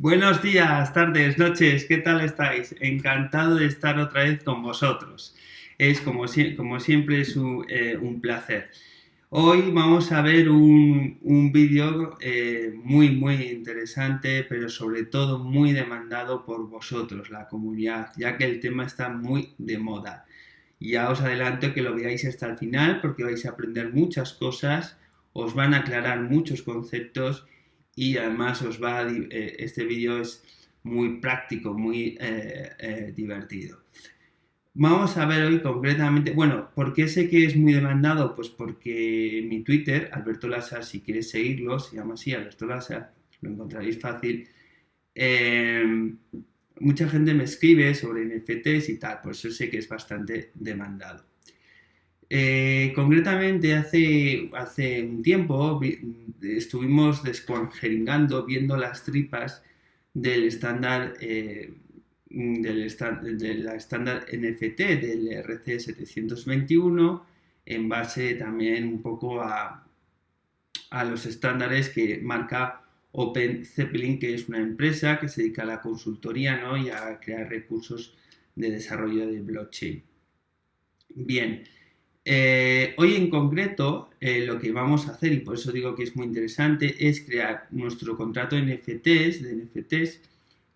Buenos días, tardes, noches, ¿qué tal estáis? Encantado de estar otra vez con vosotros. Es como siempre es un placer. Hoy vamos a ver un vídeo muy interesante, pero sobre todo muy demandado por vosotros, la comunidad, ya que el tema está muy de moda. Ya os adelanto que lo veáis hasta el final porque vais a aprender muchas cosas, os van a aclarar muchos conceptos y además este vídeo es muy práctico, muy divertido. Vamos a ver hoy concretamente, bueno, ¿por qué sé que es muy demandado? Pues porque mi Twitter, Alberto Lasa, si quieres seguirlo, se llama así, Alberto Lasa, lo encontraréis fácil. Eh, Mucha gente me escribe sobre NFTs y tal, por eso sé que es bastante demandado. Concretamente, hace un tiempo estuvimos descongeringando, viendo las tripas del estándar de la estándar NFT del RC721 en base también un poco a los estándares que marca Open Zeppelin, que es una empresa que se dedica a la consultoría, ¿no? Y a crear recursos de desarrollo de blockchain. Bien, hoy en concreto lo que vamos a hacer, y por eso digo que es muy interesante, es crear nuestro contrato de NFTs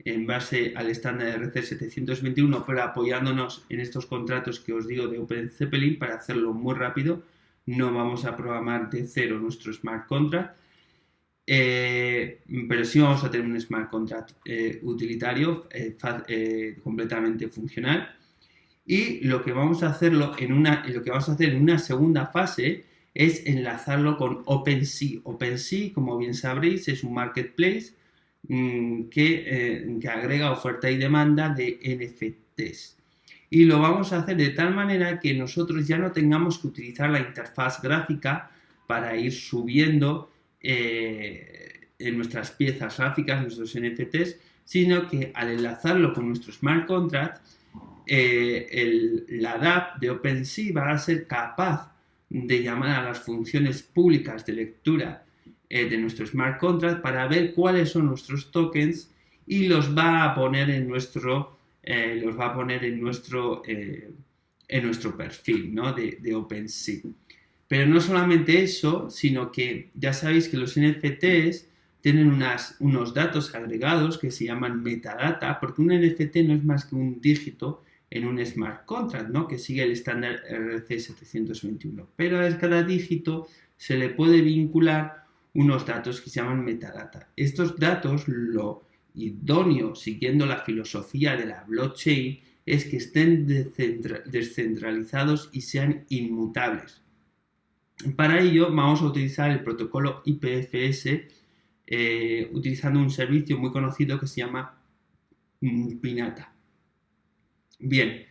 en base al estándar RC721, pero apoyándonos en estos contratos que os digo de Open Zeppelin para hacerlo muy rápido. No vamos a programar de cero nuestro smart contract, pero sí vamos a tener un smart contract utilitario completamente funcional. Y lo que vamos a hacer en una segunda fase es enlazarlo con OpenSea. OpenSea, como bien sabréis, es un marketplace que agrega oferta y demanda de NFTs. Y lo vamos a hacer de tal manera que nosotros ya no tengamos que utilizar la interfaz gráfica para ir subiendo en nuestras piezas gráficas, nuestros NFTs, sino que al enlazarlo con nuestro smart contract, la DApp de OpenSea va a ser capaz de llamar a las funciones públicas de lectura de nuestro smart contract para ver cuáles son nuestros tokens y los va a poner en nuestro perfil, ¿no? de OpenSea. Pero no solamente eso, sino que ya sabéis que los NFTs tienen unos datos agregados que se llaman metadata, porque un NFT no es más que un dígito en un smart contract, ¿no? Que sigue el estándar RC721. Pero a cada dígito se le puede vincular unos datos que se llaman metadata. Estos datos, lo idóneo, siguiendo la filosofía de la blockchain, es que estén descentralizados y sean inmutables. Para ello vamos a utilizar el protocolo IPFS utilizando un servicio muy conocido que se llama Pinata. Bien,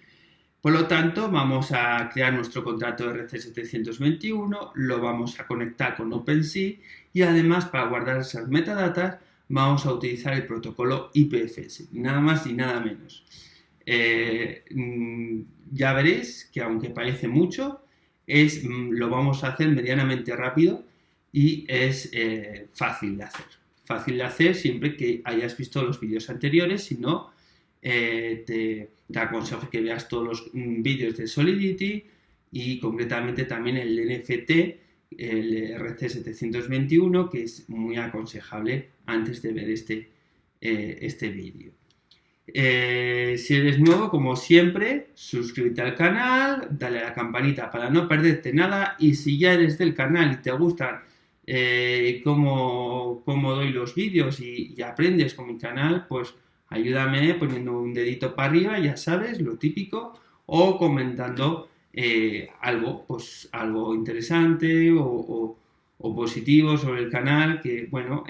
por lo tanto vamos a crear nuestro contrato RC721, lo vamos a conectar con OpenSea y además para guardar esas metadatas vamos a utilizar el protocolo IPFS, nada más y nada menos. Ya veréis que aunque parece mucho, lo vamos a hacer medianamente rápido y es fácil de hacer. Fácil de hacer siempre que hayas visto los vídeos anteriores, si no, te aconsejo que veas todos los vídeos de Solidity y concretamente también el NFT, el RC721, que es muy aconsejable antes de ver este vídeo. Si eres nuevo, como siempre, suscríbete al canal, dale a la campanita para no perderte nada y si ya eres del canal y te gustan cómo doy los vídeos y aprendes con mi canal, pues ayúdame poniendo un dedito para arriba, ya sabes, lo típico, o comentando algo interesante o positivo sobre el canal que, bueno,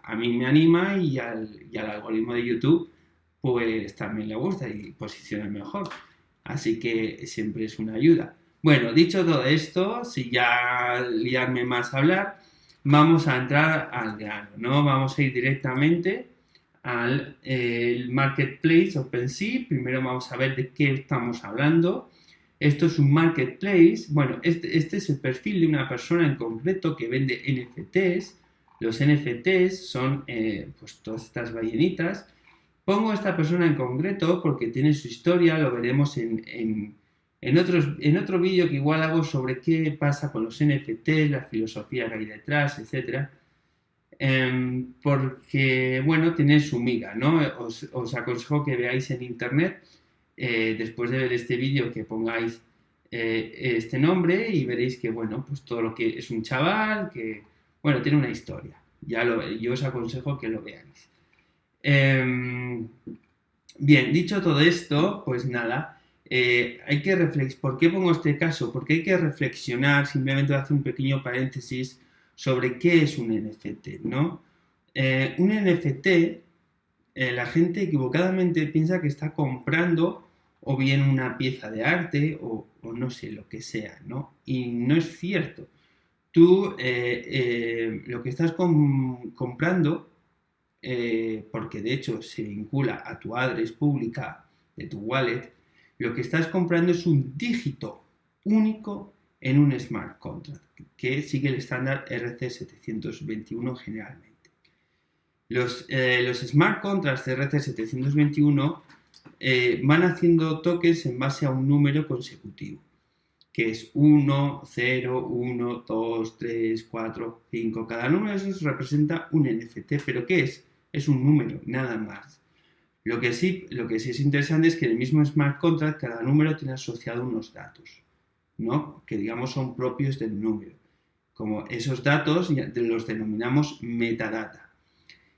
a mí me anima y al algoritmo de YouTube pues también le gusta y posiciona mejor. Así que siempre es una ayuda. Bueno, dicho todo esto, si ya liarme más a hablar, vamos a entrar al grano, ¿no? Vamos a ir directamente al marketplace OpenSea. Primero vamos a ver de qué estamos hablando. Esto es un marketplace. Bueno, este es el perfil de una persona en concreto que vende NFTs. Los NFTs son pues todas estas ballenitas. Pongo a esta persona en concreto porque tiene su historia, lo veremos en otro vídeo que igual hago sobre qué pasa con los NFTs, la filosofía que hay detrás, etc. Porque, bueno, tiene su miga, ¿no? Os aconsejo que veáis en internet, después de ver este vídeo, que pongáis este nombre y veréis que, bueno, pues todo lo que es un chaval que, bueno, tiene una historia. Yo os aconsejo que lo veáis. Bien, dicho todo esto, pues nada, hay que ¿por qué pongo este caso? Porque hay que reflexionar, simplemente voy a hacer un pequeño paréntesis sobre qué es un NFT, ¿no? Un NFT, la gente equivocadamente piensa que está comprando o bien una pieza de arte o no sé, lo que sea, ¿no? Y no es cierto. Tú lo que estás comprando, porque de hecho se vincula a tu address pública de tu wallet, lo que estás comprando es un dígito único en un smart contract, que sigue el estándar RC721 generalmente. Los smart contracts de RC721 van haciendo tokens en base a un número consecutivo, que es 1, 0, 1, 2, 3, 4, 5. Cada número de esos representa un NFT, pero ¿qué es? Es un número, nada más. Lo que sí es interesante es que en el mismo smart contract cada número tiene asociado unos datos, ¿no? Que digamos son propios del número. Como esos datos los denominamos metadata.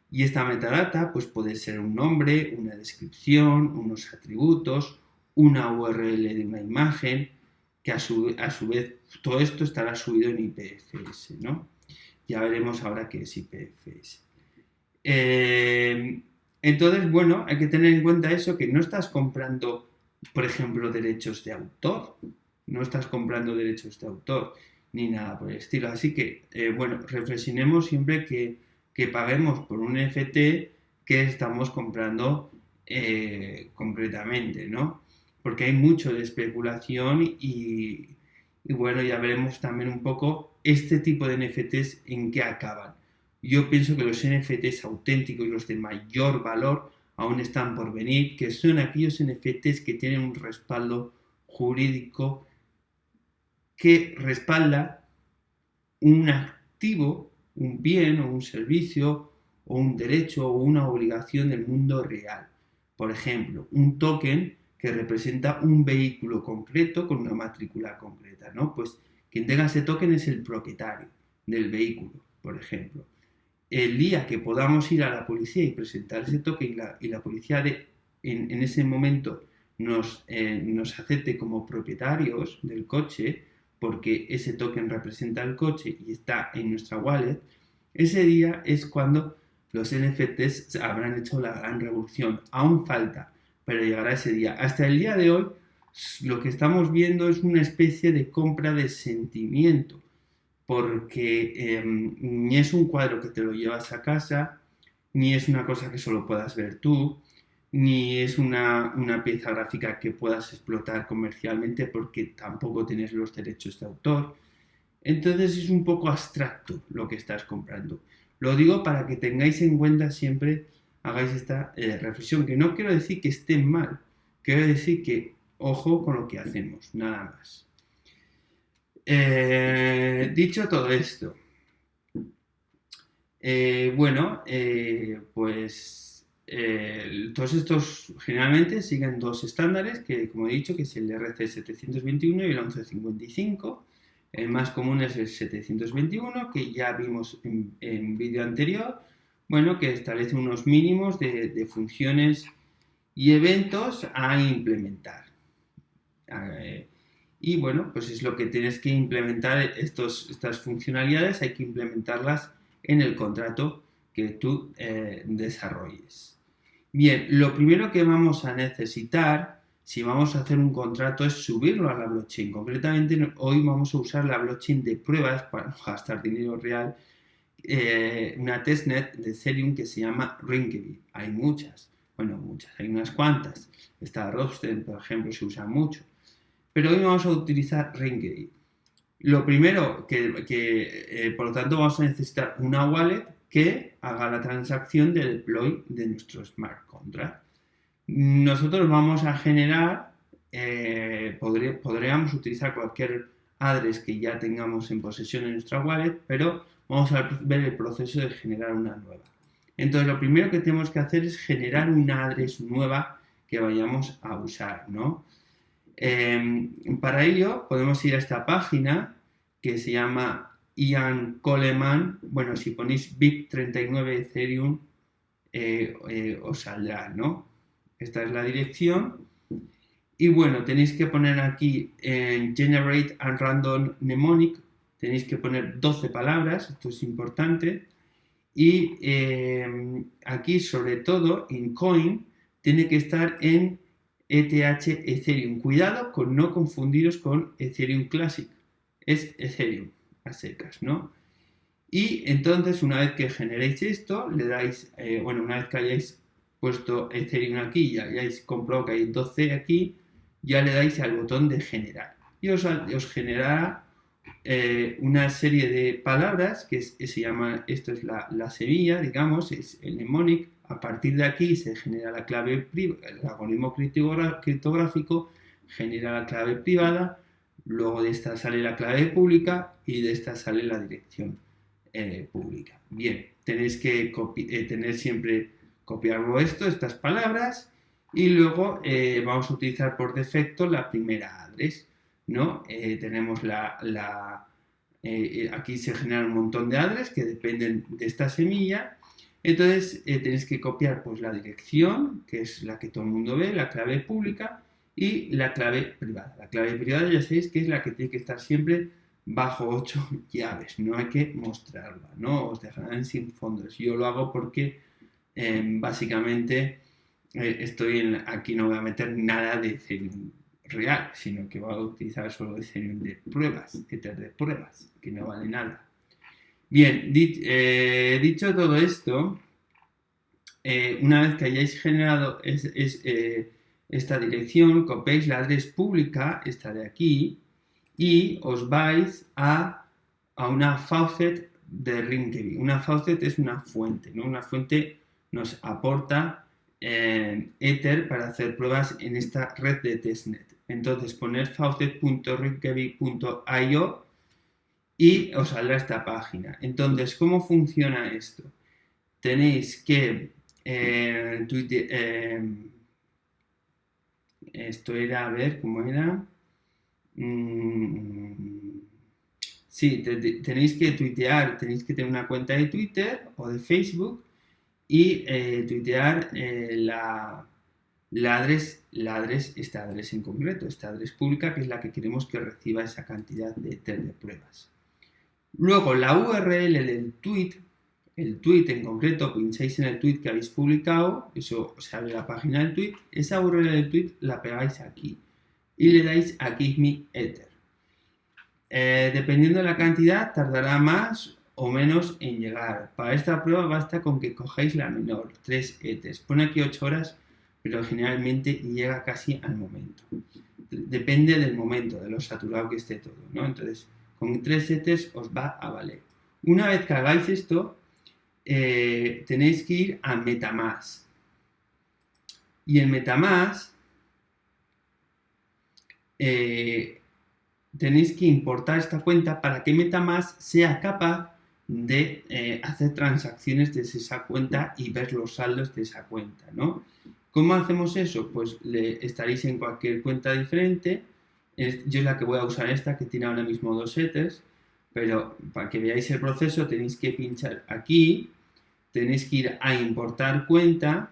Y esta metadata pues puede ser un nombre, una descripción, unos atributos, una URL de una imagen, que a su vez todo esto estará subido en IPFS, ¿no? Ya veremos ahora qué es IPFS. Entonces, bueno, hay que tener en cuenta eso, que no estás comprando, por ejemplo, derechos de autor, no estás comprando derechos de autor, ni nada por el estilo. Así que, bueno, reflexionemos siempre que paguemos por un NFT que estamos comprando concretamente, ¿no? Porque hay mucho de especulación y bueno, ya veremos también un poco este tipo de NFTs en qué acaban. Yo pienso que los NFTs auténticos, los de mayor valor, aún están por venir, que son aquellos NFTs que tienen un respaldo jurídico que respalda un activo, un bien o un servicio o un derecho o una obligación del mundo real. Por ejemplo, un token que representa un vehículo concreto con una matrícula concreta, ¿no? Pues quien tenga ese token es el propietario del vehículo, por ejemplo. El día que podamos ir a la policía y presentar ese token y la policía en ese momento nos acepte como propietarios del coche, porque ese token representa el coche y está en nuestra wallet, ese día es cuando los NFTs habrán hecho la gran revolución. Aún falta, pero llegará ese día. Hasta el día de hoy, lo que estamos viendo es una especie de compra de sentimiento, porque ni es un cuadro que te lo llevas a casa, ni es una cosa que solo puedas ver tú, ni es una pieza gráfica que puedas explotar comercialmente porque tampoco tienes los derechos de autor. Entonces es un poco abstracto lo que estás comprando. Lo digo para que tengáis en cuenta siempre, hagáis esta reflexión, que no quiero decir que estén mal, quiero decir que ojo con lo que hacemos, nada más. Dicho todo esto, bueno, pues todos estos generalmente siguen dos estándares, que como he dicho, que es el RC721 y el 1155. El más común es el 721, que ya vimos en vídeo anterior, bueno, que establece unos mínimos de funciones y eventos a implementar. Y bueno, pues es lo que tienes que implementar, estas funcionalidades hay que implementarlas en el contrato que tú desarrolles. Bien, lo primero que vamos a necesitar, si vamos a hacer un contrato, es subirlo a la blockchain. Concretamente, hoy vamos a usar la blockchain de pruebas para no gastar dinero real, una testnet de Ethereum que se llama Rinkeby. Hay muchas, hay unas cuantas. Está Rockstone, por ejemplo, se usa mucho. Pero hoy vamos a utilizar Rinkeby. Lo primero por lo tanto, vamos a necesitar una wallet que haga la transacción de deploy de nuestro smart contract. Nosotros vamos a generar, podríamos utilizar cualquier address que ya tengamos en posesión en nuestra wallet, pero vamos a ver el proceso de generar una nueva. Entonces, lo primero que tenemos que hacer es generar una address nueva que vayamos a usar, ¿no? Para ello, podemos ir a esta página que se llama Ian Coleman. Bueno, si ponéis BIP39 Ethereum, os saldrá, ¿no? Esta es la dirección. Y bueno, tenéis que poner aquí en Generate and Random Mnemonic, tenéis que poner 12 palabras, esto es importante. Y aquí, sobre todo, en Coin, tiene que estar en ETH Ethereum. Cuidado con no confundiros con Ethereum Classic. Es Ethereum, a secas, ¿no? Y entonces, una vez que generéis esto, le dais, una vez que hayáis puesto Ethereum aquí y hayáis comprobado que hay 12 aquí, ya le dais al botón de generar. Y os generará una serie de palabras que se llama, esto es la semilla, digamos, es el mnemonic. A partir de aquí se genera la clave privada, el algoritmo criptográfico genera la clave privada, luego de esta sale la clave pública y de esta sale la dirección pública. Bien, tenéis que tener siempre copiarlo estas palabras, y luego vamos a utilizar por defecto la primera address, ¿no? Tenemos aquí se generan un montón de address que dependen de esta semilla. Entonces tenéis que copiar pues la dirección, que es la que todo el mundo ve, la clave pública y la clave privada. La clave privada ya sabéis que es la que tiene que estar siempre bajo 8 llaves, no hay que mostrarla, ¿no? Os dejarán sin fondos. Yo lo hago porque básicamente aquí no voy a meter nada de Ethereum real, sino que voy a utilizar solo Ethereum de pruebas, Ether de pruebas, que no vale nada. Bien, dicho todo esto, una vez que hayáis generado esta dirección, copiáis la address pública, esta de aquí, y os vais a una faucet de Rinkeby. Una faucet es una fuente, ¿no? Una fuente nos aporta Ether para hacer pruebas en esta red de testnet. Entonces, poner faucet.rinkeby.io y os saldrá esta página. Entonces, ¿cómo funciona esto? Tenéis que esto era, a ver, ¿cómo era? Sí, tenéis que tuitear, tenéis que tener una cuenta de Twitter o de Facebook y tuitear la address, esta address en concreto, esta address pública, que es la que queremos que reciba esa cantidad de Ether de pruebas. Luego, la URL del tweet, el tweet en concreto, pincháis en el tweet que habéis publicado, eso se abre la página del tweet, esa URL del tweet la pegáis aquí y le dais a Give Me Ether. Dependiendo de la cantidad, tardará más o menos en llegar. Para esta prueba basta con que cojáis la menor, 3 Ethers. Pone aquí 8 horas, pero generalmente llega casi al momento. Depende del momento, de lo saturado que esté todo, ¿no? Entonces, con 3 Ethers os va a valer. Una vez que hagáis esto, tenéis que ir a MetaMask. Y en MetaMask tenéis que importar esta cuenta para que MetaMask sea capaz de hacer transacciones desde esa cuenta y ver los saldos de esa cuenta, ¿no? ¿Cómo hacemos eso? Pues estaréis en cualquier cuenta diferente. Yo es la que voy a usar, esta que tiene ahora mismo 2 Ethers, pero para que veáis el proceso tenéis que pinchar aquí, tenéis que ir a importar cuenta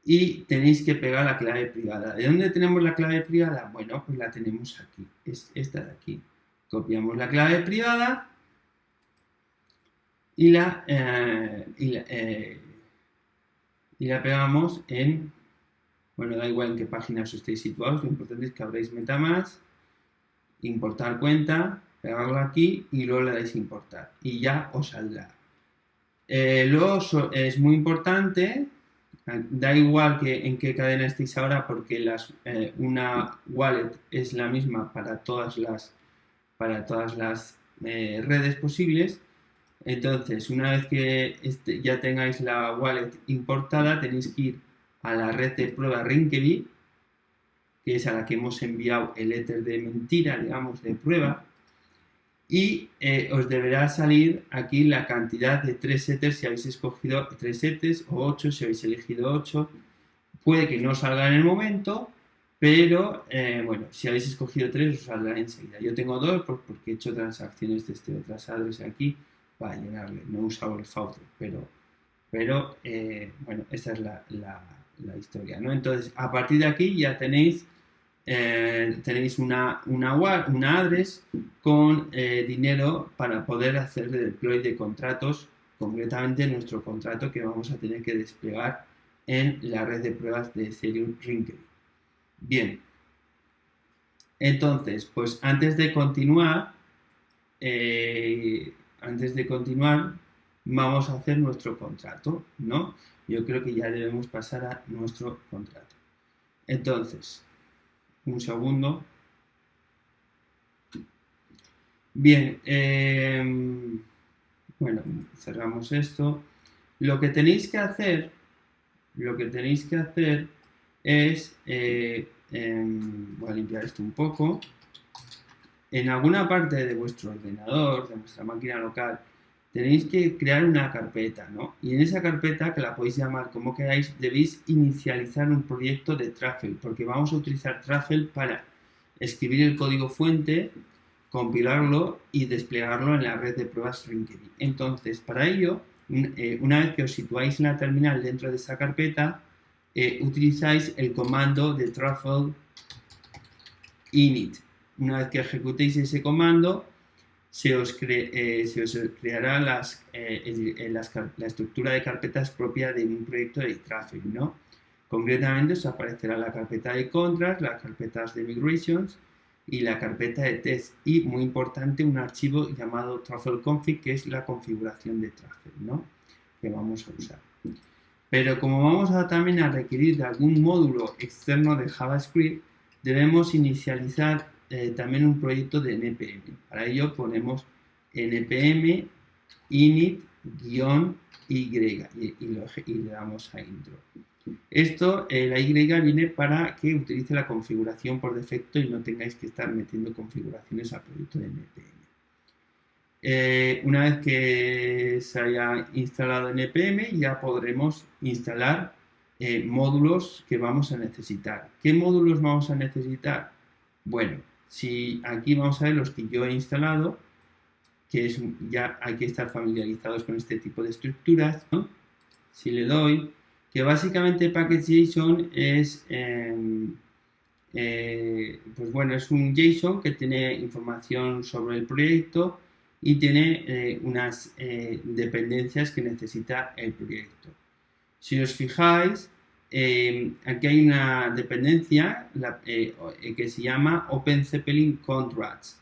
y tenéis que pegar la clave privada. ¿De dónde tenemos la clave privada? Bueno, pues la tenemos aquí, es esta de aquí. Copiamos la clave privada y la pegamos en, bueno, da igual en qué página os estéis situados, lo importante es que abráis MetaMask, importar cuenta, pegarla aquí y luego le dais importar y ya os saldrá. Luego es muy importante, da igual en qué cadena estéis ahora, porque una wallet es la misma para todas las redes posibles, Entonces, una vez que ya tengáis la wallet importada, tenéis que ir a la red de prueba Rinkeby, que es a la que hemos enviado el éter de mentira, digamos, de prueba, y os deberá salir aquí la cantidad de 3 ethers si habéis escogido 3 ethers o 8 si habéis elegido 8. Puede que no salga en el momento, pero bueno, si habéis escogido 3 os saldrá enseguida. Yo tengo 2 pues, porque he hecho transacciones de otras adres aquí para llenarle. No he usado el Faucet, pero bueno, esta es la historia, ¿no? Entonces, a partir de aquí ya tenéis una address con dinero para poder hacer el deploy de contratos, concretamente nuestro contrato que vamos a tener que desplegar en la red de pruebas de Ethereum Rinkeby. Bien, entonces, pues antes de continuar, vamos a hacer nuestro contrato, ¿no? Yo creo que ya debemos pasar a nuestro contrato. Entonces, un segundo. Bien, bueno, cerramos esto. Lo que tenéis que hacer es, voy a limpiar esto un poco. En alguna parte de vuestro ordenador, de vuestra máquina local, tenéis que crear una carpeta, ¿no? Y en esa carpeta, que la podéis llamar como queráis, debéis inicializar un proyecto de Truffle, porque vamos a utilizar Truffle para escribir el código fuente, compilarlo y desplegarlo en la red de pruebas Rinkeby. Entonces, para ello, una vez que os situáis en la terminal dentro de esa carpeta, utilizáis el comando de Truffle init. Una vez que ejecutéis ese comando, se os creará la estructura de carpetas propia de un proyecto de Truffle, ¿no? Concretamente os aparecerá la carpeta de contras, las carpetas de migrations y la carpeta de test y, muy importante, un archivo llamado truffle-config, que es la configuración de Truffle, ¿no? Que vamos a usar. Pero como vamos también a requerir de algún módulo externo de JavaScript, debemos inicializar también un proyecto de npm. Para ello ponemos npm init-y y le damos a intro. Esto, la Y viene para que utilice la configuración por defecto y no tengáis que estar metiendo configuraciones al proyecto de npm. Una vez que se haya instalado npm, ya podremos instalar módulos que vamos a necesitar. ¿Qué módulos vamos a necesitar? Bueno, si aquí vamos a ver los que yo he instalado, que ya hay que estar familiarizados con este tipo de estructuras, ¿no? Si le doy, que básicamente package.json es, pues bueno, es un JSON que tiene información sobre el proyecto y tiene unas dependencias que necesita el proyecto. Si os fijáis, aquí hay una dependencia que se llama OpenZeppelin Contracts.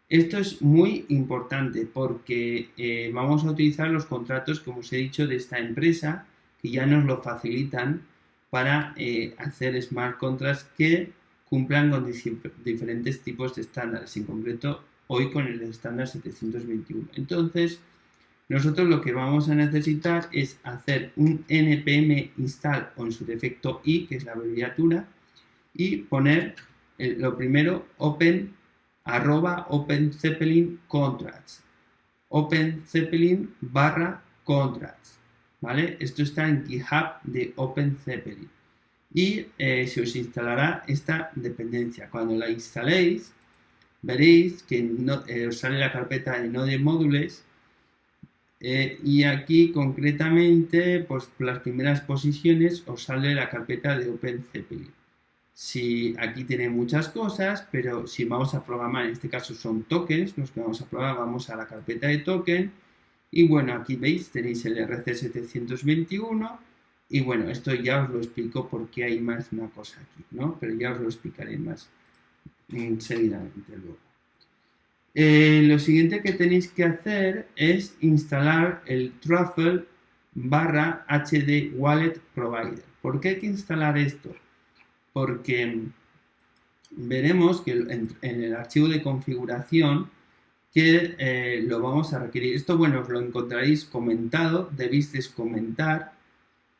Esto es muy importante porque vamos a utilizar los contratos, como os he dicho, de esta empresa que ya nos lo facilitan para hacer smart contracts que cumplan con diferentes tipos de estándares, en concreto hoy con el estándar 721. Entonces, nosotros lo que vamos a necesitar es hacer un npm install o en su defecto i, que es la abreviatura, y poner lo primero @OpenZeppelin contracts, OpenZeppelin /contracts, ¿vale? Esto está en GitHub de OpenZeppelin y se os instalará esta dependencia. Cuando la instaléis, veréis que os sale la carpeta de Node Modules y aquí concretamente, pues por las primeras posiciones os sale la carpeta de OpenZeppelin. Si aquí tiene muchas cosas, pero si vamos a programar, en este caso son tokens, los que vamos a programar, vamos a la carpeta de token y bueno, aquí veis, tenéis el RC721 y bueno, esto ya os lo explico porque hay más de una cosa aquí, ¿no? Pero ya os lo explicaré más seguidamente luego. Lo siguiente que tenéis que hacer es instalar el Truffle /hd wallet provider. ¿Por qué hay que instalar esto? Porque veremos que en el archivo de configuración que lo vamos a requerir. Esto, bueno, os lo encontraréis comentado, debéis comentar.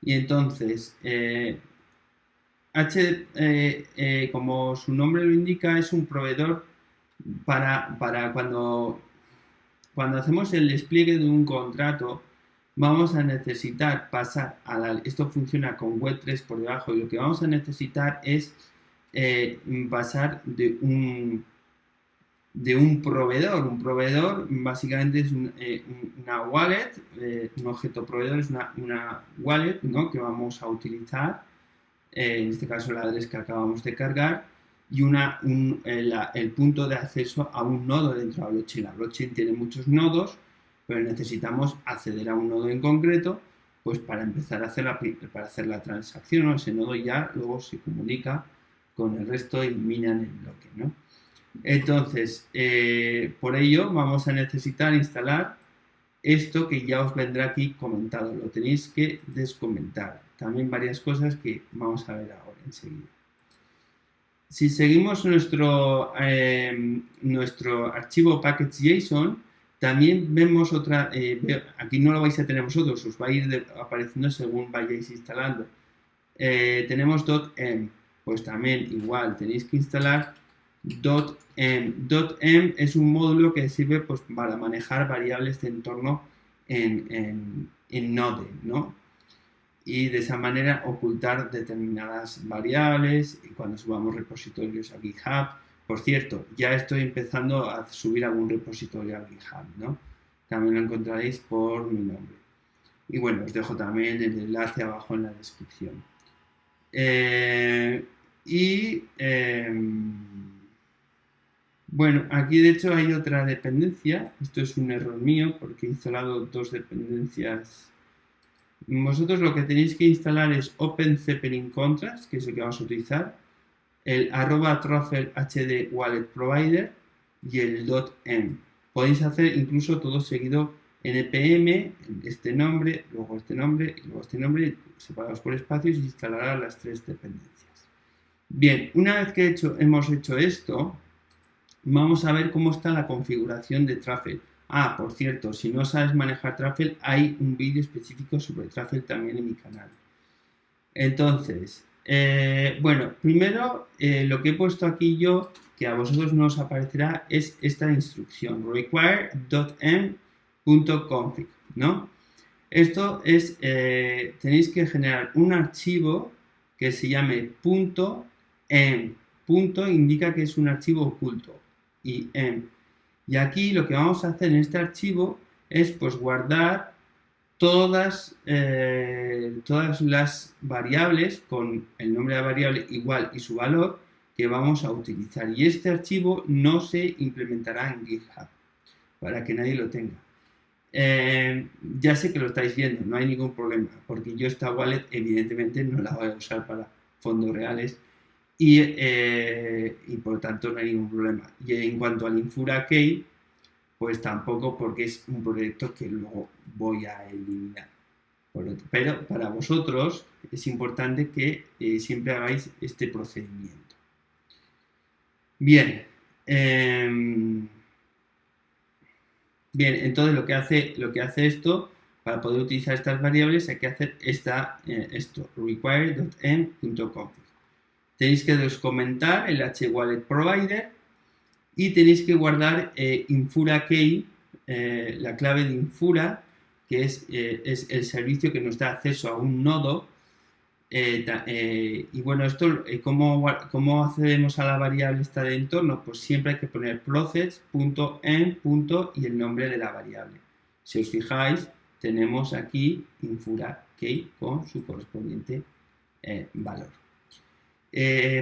Y entonces, como su nombre lo indica, es un proveedor para cuando hacemos el despliegue de un contrato, vamos a necesitar pasar esto funciona con Web3 por debajo, y lo que vamos a necesitar es pasar de un proveedor. Un proveedor básicamente es una wallet, un objeto proveedor es una wallet, ¿no?, que vamos a utilizar, en este caso la adres que acabamos de cargar, y el punto de acceso a un nodo dentro de la blockchain. La blockchain tiene muchos nodos, pero necesitamos acceder a un nodo en concreto, pues para empezar a hacer la transacción, ¿no? Ese nodo ya luego se comunica con el resto y minan el bloque, ¿no? Entonces, por ello vamos a necesitar instalar esto que ya os vendrá aquí comentado. Lo tenéis que descomentar. También varias cosas que vamos a ver ahora enseguida. Si seguimos nuestro archivo package.json, también vemos otra, aquí no lo vais a tener vosotros, os va a ir apareciendo según vayáis instalando. Tenemos .m, pues también igual, tenéis que instalar .m. .m es un módulo que sirve pues para manejar variables de entorno en Node, ¿no? Y de esa manera ocultar determinadas variables y cuando subamos repositorios a GitHub. Por cierto, ya estoy empezando a subir algún repositorio a GitHub, ¿no? También lo encontraréis por mi nombre. Y bueno, os dejo también el enlace abajo en la descripción. Bueno, aquí de hecho hay otra dependencia. Esto es un error mío porque he instalado dos dependencias. Vosotros lo que tenéis que instalar es OpenZeppelin Contrast, que es el que vamos a utilizar, el @truffle hd wallet provider y el .m. Podéis hacer incluso todo seguido npm, este nombre, luego este nombre y luego este nombre, separados por espacios, y instalará las tres dependencias. Bien, una vez que hemos hecho esto, vamos a ver cómo está la configuración de Truffle. Ah, por cierto, si no sabes manejar Truffle, hay un vídeo específico sobre Truffle también en mi canal. Entonces, bueno, primero lo que he puesto aquí yo, que a vosotros no os aparecerá, es esta instrucción, require.m.config, ¿no? Esto es, tenéis que generar un archivo que se llame .m. Punto indica que es un archivo oculto y m. Y aquí lo que vamos a hacer en este archivo es pues guardar todas las variables con el nombre de la variable igual y su valor que vamos a utilizar. Y este archivo no se implementará en GitHub para que nadie lo tenga. Ya sé que lo estáis viendo, no hay ningún problema, porque yo esta wallet evidentemente no la voy a usar para fondos reales y por lo tanto no hay ningún problema. Y en cuanto al Infura Key, pues tampoco, porque es un proyecto que luego voy a eliminar. Pero para vosotros es importante que siempre hagáis este procedimiento. Bien. Bien, entonces lo que hace esto, para poder utilizar estas variables hay que hacer esto, require.m.config. Tenéis que descomentar el hwallet provider y tenéis que guardar Infura Key, la clave de Infura, que es el servicio que nos da acceso a un nodo. Y bueno, esto, ¿cómo accedemos a la variable esta de entorno? Pues siempre hay que poner process.en. y el nombre de la variable. Si os fijáis, tenemos aquí Infura Key con su correspondiente valor.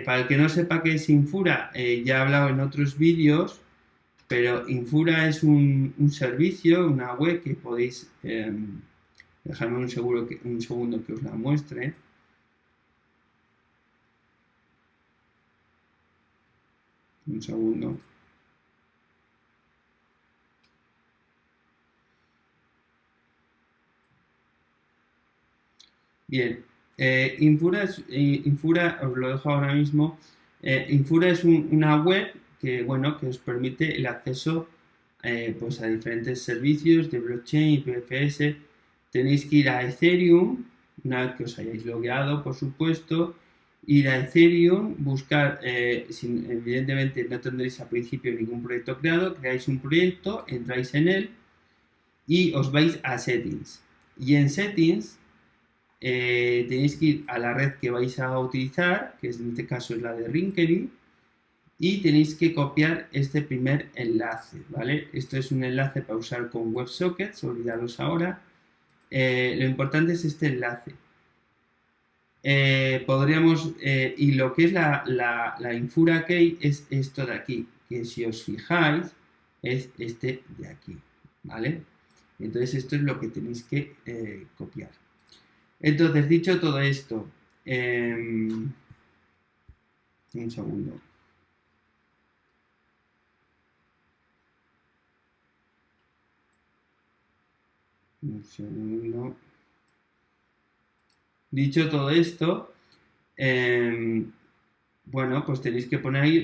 Para el que no sepa qué es Infura, ya he hablado en otros vídeos, pero Infura es un servicio, una web que podéis, dejarme un segundo que os la muestre. Un segundo. Bien, Infura, os lo dejo ahora mismo. Infura es una web que, bueno, que os permite el acceso pues a diferentes servicios de blockchain y PFS. Tenéis que ir a Ethereum, una vez que os hayáis logueado, por supuesto, ir a Ethereum, buscar, evidentemente no tendréis al principio ningún proyecto creado, creáis un proyecto, entráis en él y os vais a Settings. Y en Settings tenéis que ir a la red que vais a utilizar, que en este caso es la de Rinkeby, y tenéis que copiar este primer enlace, ¿vale? Esto es un enlace para usar con WebSockets, olvidaros ahora. Lo importante es este enlace. Y lo que es la Infura Key es esto de aquí, que si os fijáis es este de aquí, ¿vale? Entonces esto es lo que tenéis que copiar. Entonces, dicho todo esto, un segundo. Un segundo. Dicho todo esto, bueno, pues tenéis que poner ahí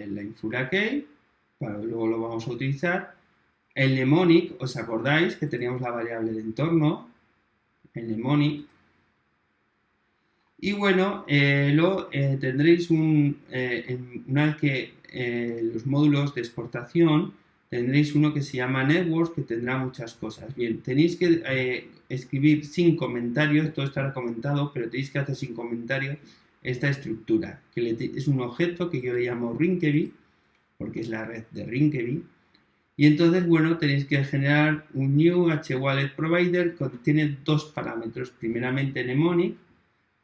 la Infura Key, luego lo vamos a utilizar. El mnemonic, ¿os acordáis que teníamos la variable de entorno? El mnemonic. Y bueno, luego tendréis una vez que los módulos de exportación, tendréis uno que se llama Networks, que tendrá muchas cosas. Bien, tenéis que escribir sin comentarios, todo estará comentado, pero tenéis que hacer sin comentarios esta estructura, que es un objeto que yo le llamo Rinkeby, porque es la red de Rinkeby. Y entonces, bueno, tenéis que generar un new HWallet provider que tiene dos parámetros. Primeramente mnemonic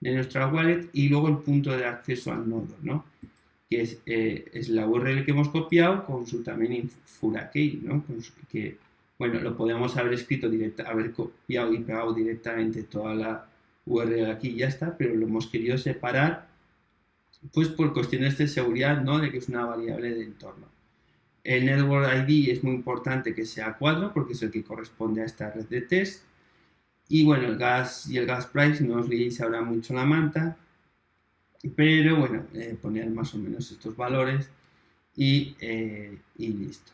de nuestra wallet y luego el punto de acceso al nodo, ¿no? Que es la URL que hemos copiado con su también Infura Key, ¿no? Que, bueno, lo podemos haber escrito haber copiado y pegado directamente toda la URL aquí y ya está, pero lo hemos querido separar pues por cuestiones de seguridad, ¿no? De que es una variable de entorno. El Network ID es muy importante que sea 4 porque es el que corresponde a esta red de test. Y bueno, el gas y el gas price no os liéis ahora mucho la manta, pero bueno, poner más o menos estos valores y listo.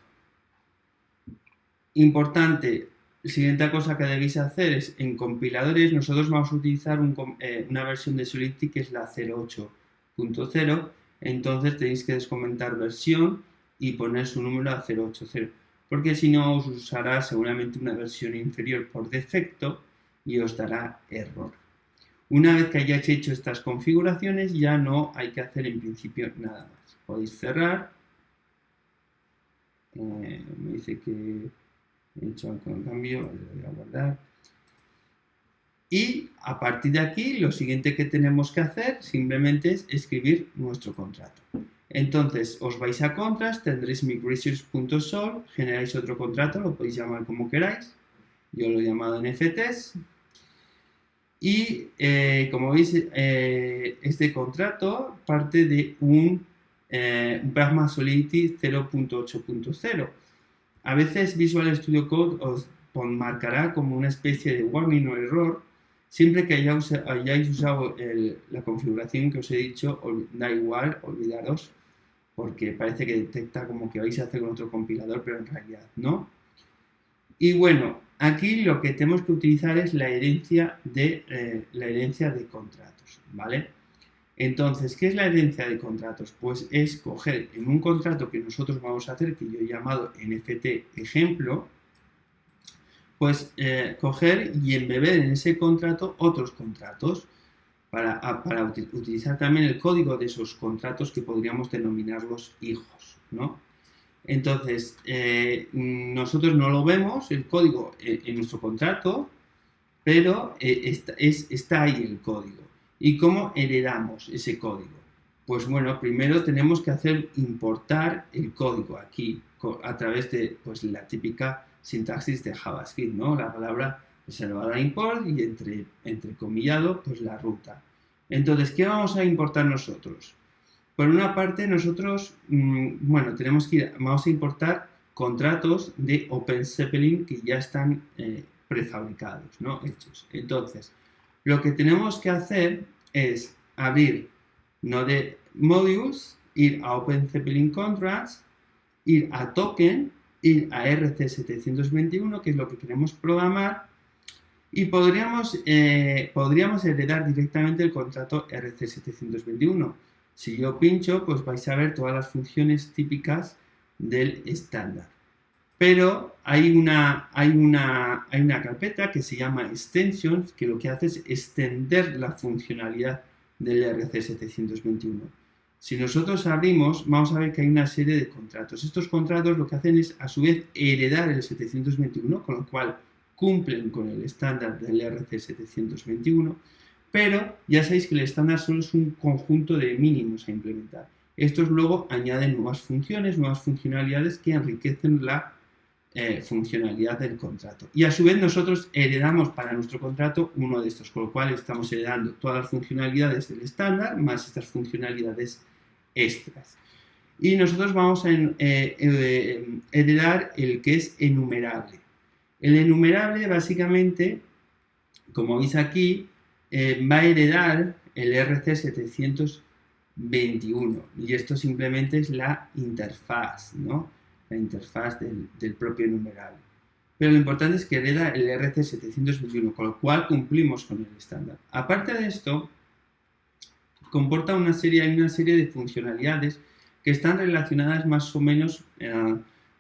Importante, la siguiente cosa que debéis hacer es en compiladores, nosotros vamos a utilizar una versión de Solidity que es la 08.0, entonces tenéis que descomentar versión y poner su número a 080, porque si no os usará seguramente una versión inferior por defecto y os dará error. Una vez que hayáis hecho estas configuraciones ya no hay que hacer en principio nada más. Podéis cerrar. Me dice que he hecho algún cambio, lo voy a guardar. Y a partir de aquí lo siguiente que tenemos que hacer simplemente es escribir nuestro contrato. Entonces os vais a contras, tendréis migrations.sol, generáis otro contrato, lo podéis llamar como queráis. Yo lo he llamado NFTs. Y como veis, este contrato parte de un Pragma Solidity 0.8.0. A veces Visual Studio Code os marcará como una especie de warning o error. Siempre que hayáis usado la configuración que os he dicho, da igual, olvidaros, porque parece que detecta como que vais a hacer con otro compilador, pero en realidad no. Y bueno, aquí lo que tenemos que utilizar es la herencia de contratos, ¿vale? Entonces, ¿qué es la herencia de contratos? Pues es coger en un contrato que nosotros vamos a hacer, que yo he llamado NFT ejemplo, pues coger y embeber en ese contrato otros contratos para utilizar también el código de esos contratos que podríamos denominarlos hijos, ¿no? Entonces, nosotros no lo vemos, el código en nuestro contrato, pero está ahí el código. ¿Y cómo heredamos ese código? Pues bueno, primero tenemos que importar el código aquí a través de pues, la típica sintaxis de JavaScript, ¿no? La palabra reservada import y entrecomillado, pues la ruta. Entonces, ¿qué vamos a importar nosotros? Por una parte, nosotros, bueno, vamos a importar contratos de OpenZeppelin que ya están prefabricados, ¿no? Hechos. Entonces, lo que tenemos que hacer es abrir Node Modules, ir a OpenZeppelin Contracts, ir a Token ir a RC721, que es lo que queremos programar, y podríamos heredar directamente el contrato RC721. Si yo pincho, pues vais a ver todas las funciones típicas del estándar. Pero hay una carpeta que se llama Extensions, que lo que hace es extender la funcionalidad del RC721. Si nosotros abrimos, vamos a ver que hay una serie de contratos. Estos contratos lo que hacen es, a su vez, heredar el 721, con lo cual cumplen con el estándar del RC721, pero ya sabéis que el estándar solo es un conjunto de mínimos a implementar. Estos luego añaden nuevas funciones, nuevas funcionalidades que enriquecen la funcionalidad del contrato. Y a su vez nosotros heredamos para nuestro contrato uno de estos, con lo cual estamos heredando todas las funcionalidades del estándar más estas funcionalidades extras. Y nosotros vamos a heredar el que es enumerable. El enumerable básicamente, como veis aquí, va a heredar el RC721 y esto simplemente es la interfaz, ¿no? La interfaz del propio enumerable. Pero lo importante es que hereda el RC721, con lo cual cumplimos con el estándar. Aparte de esto, comporta una serie de funcionalidades que están relacionadas más o menos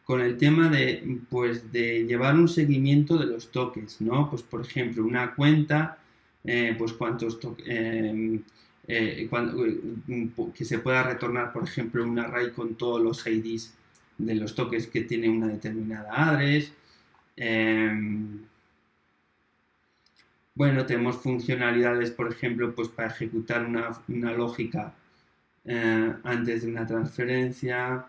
con el tema de llevar un seguimiento de los tokens, ¿no? Pues por ejemplo, una cuenta, pues cuántos que se pueda retornar, por ejemplo, un array con todos los IDs de los tokens que tiene una determinada address. Bueno, tenemos funcionalidades, por ejemplo, pues para ejecutar una lógica antes de una transferencia.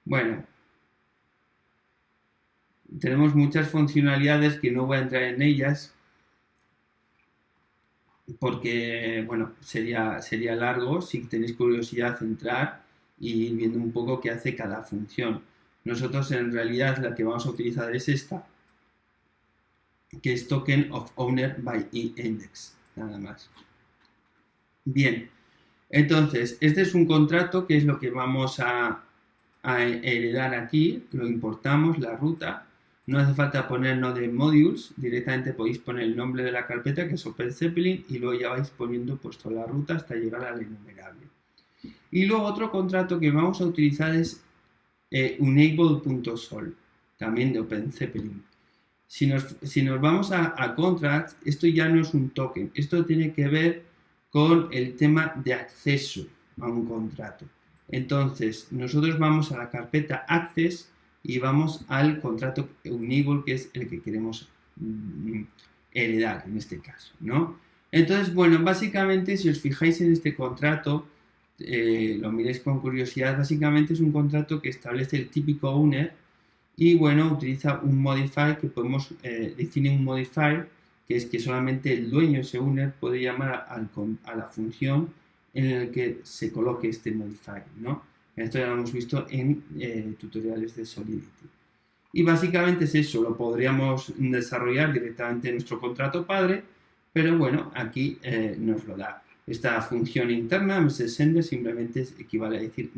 Bueno, tenemos muchas funcionalidades que no voy a entrar en ellas porque, bueno, sería largo. Si tenéis curiosidad, entrar y ir viendo un poco qué hace cada función. Nosotros en realidad la que vamos a utilizar es esta, que es Token of Owner by Index, nada más. Bien, entonces, este es un contrato que es lo que vamos a heredar aquí, lo importamos, la ruta. No hace falta poner node modules, directamente podéis poner el nombre de la carpeta, que es OpenZeppelin, y luego ya vais poniendo pues toda la ruta hasta llegar al enumerable. Y luego otro contrato que vamos a utilizar es enable.sol, también de OpenZeppelin. Si nos vamos a contracts, esto ya no es un token, esto tiene que ver con el tema de acceso a un contrato. Entonces, nosotros vamos a la carpeta Access y vamos al contrato Enable, que es el que queremos heredar en este caso, ¿no? Entonces, bueno, básicamente, si os fijáis en este contrato, lo miréis con curiosidad, básicamente es un contrato que establece el típico owner y, bueno, utiliza un modifier que podemos, define un modifier que es que solamente el dueño, ese owner, puede llamar a la función en la que se coloque este modifier, ¿no? Esto ya lo hemos visto en tutoriales de Solidity. Y básicamente es eso, lo podríamos desarrollar directamente en nuestro contrato padre, pero bueno, aquí nos lo da. Esta función interna, messSender, simplemente equivale a decir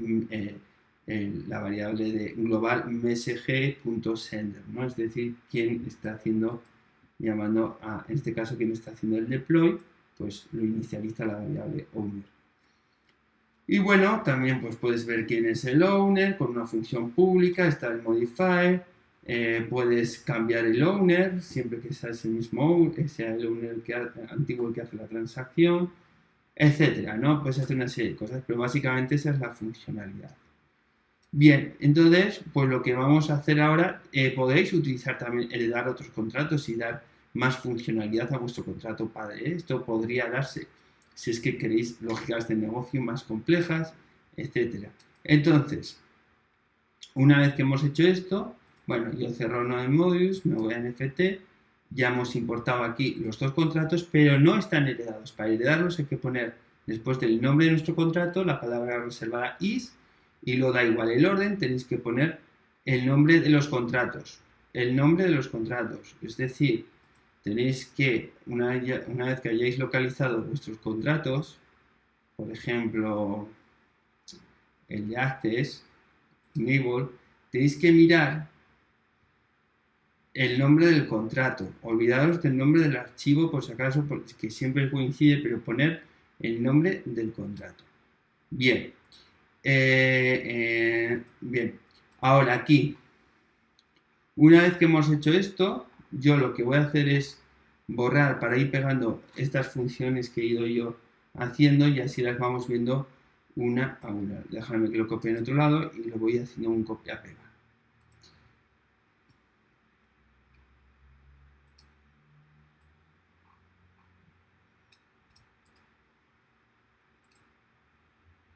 la variable de global msg.sender, ¿no? Es decir, quién está llamando a, en este caso, quien está haciendo el deploy, pues lo inicializa la variable owner. Y bueno, también pues puedes ver quién es el owner con una función pública, está el modifier, puedes cambiar el owner siempre que sea ese mismo, sea el owner antiguo el que hace la transacción, etcétera, ¿no? Puedes hacer una serie de cosas, pero básicamente esa es la funcionalidad. Bien, entonces, pues lo que vamos a hacer ahora, podréis utilizar también heredar otros contratos y dar más funcionalidad a vuestro contrato padre. Esto podría darse si es que queréis lógicas de negocio más complejas, etcétera. Entonces, una vez que hemos hecho esto, bueno, yo cerro Node Modules, me voy a NFT, ya hemos importado aquí los dos contratos, pero no están heredados. Para heredarlos hay que poner, después del nombre de nuestro contrato, la palabra reservada is, y lo da igual el orden, tenéis que poner el nombre de los contratos. El nombre de los contratos. Es decir, tenéis que, una vez que hayáis localizado vuestros contratos, por ejemplo, el de access, enable, tenéis que mirar el nombre del contrato. Olvidaros del nombre del archivo por si acaso, porque siempre coincide, pero poner el nombre del contrato. Bien. Bien. Ahora aquí, una vez que hemos hecho esto, yo lo que voy a hacer es borrar para ir pegando estas funciones que he ido yo haciendo y así las vamos viendo una a una. Déjame que lo copie en otro lado y lo voy haciendo un copia-pega.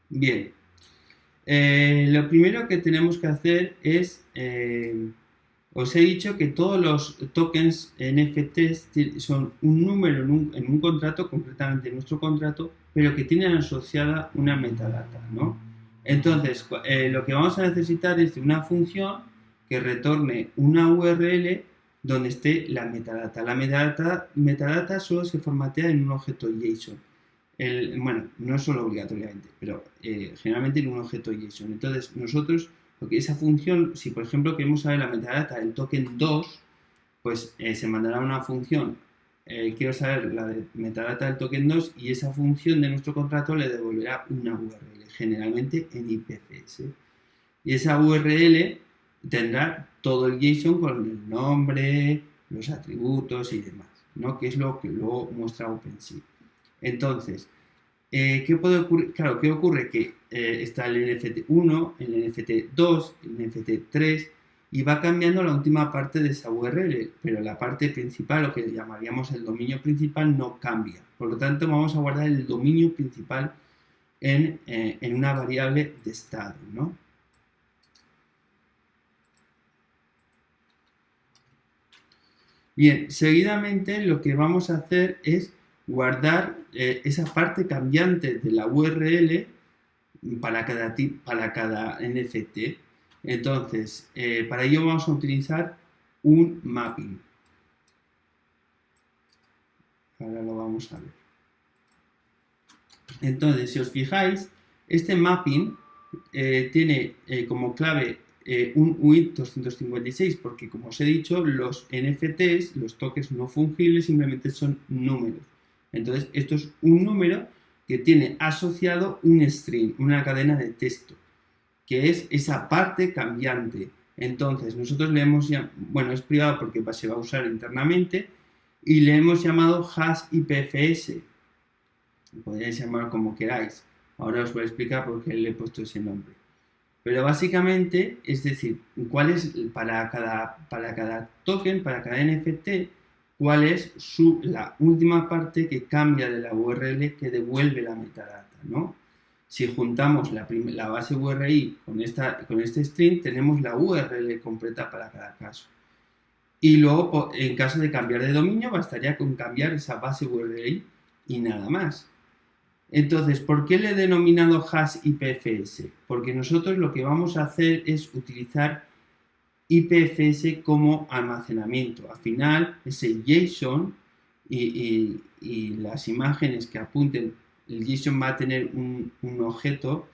Bien, lo primero que tenemos que hacer es, os he dicho que todos los tokens NFTs son un número en un contrato, concretamente en nuestro contrato, pero que tienen asociada una metadata, ¿no? Entonces, lo que vamos a necesitar es de una función que retorne una URL donde esté la metadata. La metadata solo se formatea en un objeto JSON. Bueno, no solo obligatoriamente, pero generalmente en un objeto JSON. Entonces, nosotros, porque esa función, si por ejemplo queremos saber la metadata del token 2, pues se mandará una función, quiero saber la de metadata del token 2 y esa función de nuestro contrato le devolverá una URL, generalmente en IPFS. Y esa URL tendrá todo el JSON con el nombre, los atributos y demás, ¿no? Que es lo que luego muestra OpenSea. Entonces, ¿qué puede ocurrir? Claro, ¿qué ocurre? Que está el NFT1, el NFT2, el NFT3 y va cambiando la última parte de esa URL, pero la parte principal, lo que llamaríamos el dominio principal, no cambia. Por lo tanto, vamos a guardar el dominio principal en una variable de estado, ¿no? Bien, seguidamente lo que vamos a hacer es guardar esa parte cambiante de la URL para cada NFT. Entonces, para ello vamos a utilizar un mapping. Ahora lo vamos a ver. Entonces, si os fijáis, este mapping tiene como clave un UID 256, porque como os he dicho, los NFTs, los tokens no fungibles, simplemente son números. Entonces, esto es un número que tiene asociado un string, una cadena de texto, que es esa parte cambiante. Entonces, nosotros le hemos llamado, bueno, es privado porque se va a usar internamente, y le hemos llamado hash IPFS. Podéis llamar como queráis. Ahora os voy a explicar por qué le he puesto ese nombre. Pero básicamente, es decir, cuál es para cada token, para cada NFT, cuál es la última parte que cambia de la URL que devuelve la metadata, ¿no? Si juntamos la base URI con este string, tenemos la URL completa para cada caso. Y luego, en caso de cambiar de dominio, bastaría con cambiar esa base URI y nada más. Entonces, ¿por qué le he denominado hash IPFS? Porque nosotros lo que vamos a hacer es utilizar IPFS como almacenamiento. Al final, ese JSON y las imágenes que apunten, el JSON va a tener un objeto,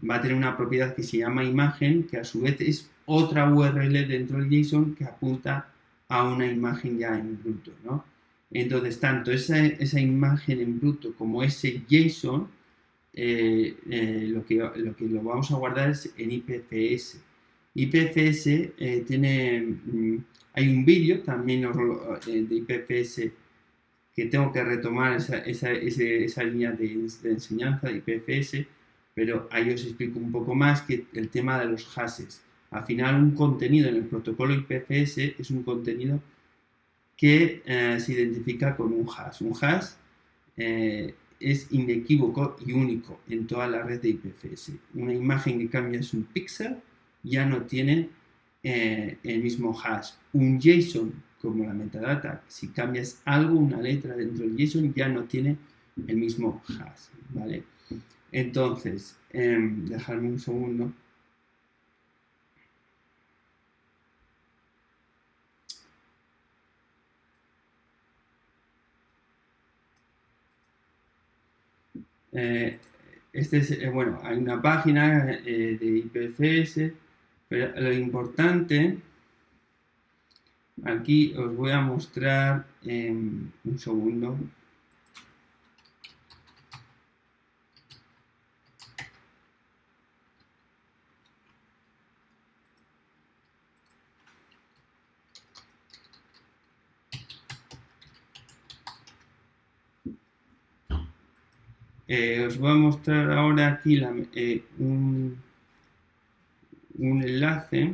va a tener una propiedad que se llama imagen, que a su vez es otra URL dentro del JSON que apunta a una imagen ya en bruto, ¿no? Entonces, tanto esa imagen en bruto como ese JSON, lo que lo vamos a guardar es en IPFS. IPFS hay un vídeo también de IPFS que tengo que retomar esa línea de enseñanza de IPFS, pero ahí os explico un poco más que el tema de los hashes. Al final, un contenido en el protocolo IPFS es un contenido que se identifica con un hash. Un hash es inequívoco y único en toda la red de IPFS. Una imagen que cambias un píxel ya no tiene el mismo hash. Un JSON, como la metadata, si cambias algo, una letra dentro del JSON, ya no tiene el mismo hash, ¿vale? Entonces, dejadme un segundo. Este es, bueno, hay una página de IPFS, pero lo importante, aquí os voy a mostrar un segundo. Os voy a mostrar ahora aquí un enlace.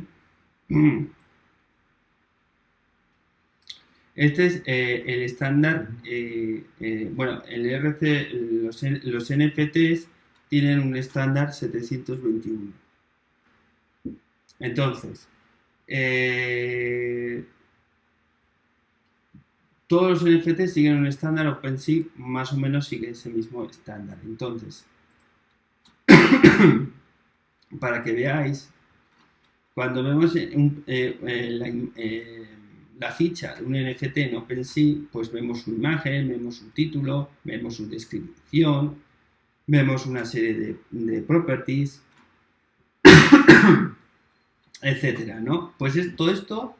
Este es el estándar, bueno, el RC, los NFTs tienen un estándar 721. Entonces, todos los NFTs siguen un estándar, OpenSea más o menos sigue ese mismo estándar. Entonces, para que veáis, cuando vemos la ficha de un NFT en OpenSea, pues vemos su imagen, vemos su título, vemos su descripción, vemos una serie de properties, etcétera, ¿no? Pues todo esto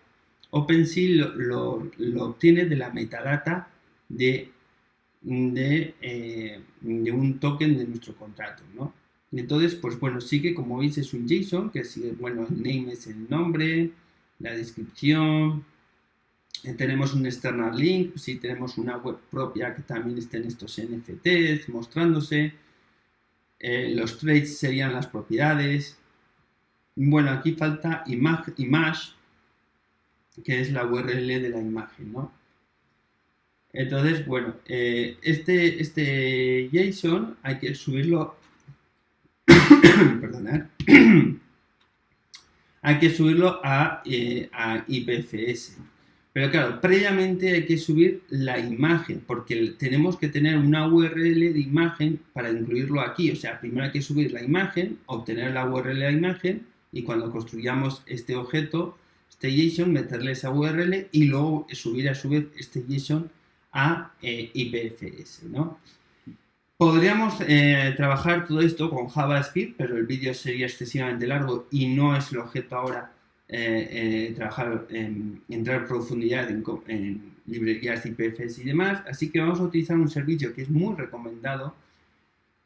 OpenSea lo obtiene de la metadata de un token de nuestro contrato, ¿no? Entonces, pues bueno, sí que como veis es un JSON, que sigue, bueno, el name es el nombre, la descripción, tenemos un external link, si tenemos una web propia que también estén estos NFTs mostrándose, los traits serían las propiedades, bueno, aquí falta image, que es la URL de la imagen, ¿no? Entonces, bueno, este JSON hay que subirlo, perdonad, hay que subirlo a IPFS. Pero claro, previamente hay que subir la imagen, porque tenemos que tener una URL de imagen para incluirlo aquí. O sea, primero hay que subir la imagen, obtener la URL de la imagen, y cuando construyamos este objeto, este JSON, meterle esa URL y luego subir a su vez este JSON a IPFS, ¿no? Podríamos trabajar todo esto con JavaScript, pero el vídeo sería excesivamente largo y no es el objeto ahora trabajar, entrar en profundidad en librerías IPFS y demás. Así que vamos a utilizar un servicio que es muy recomendado,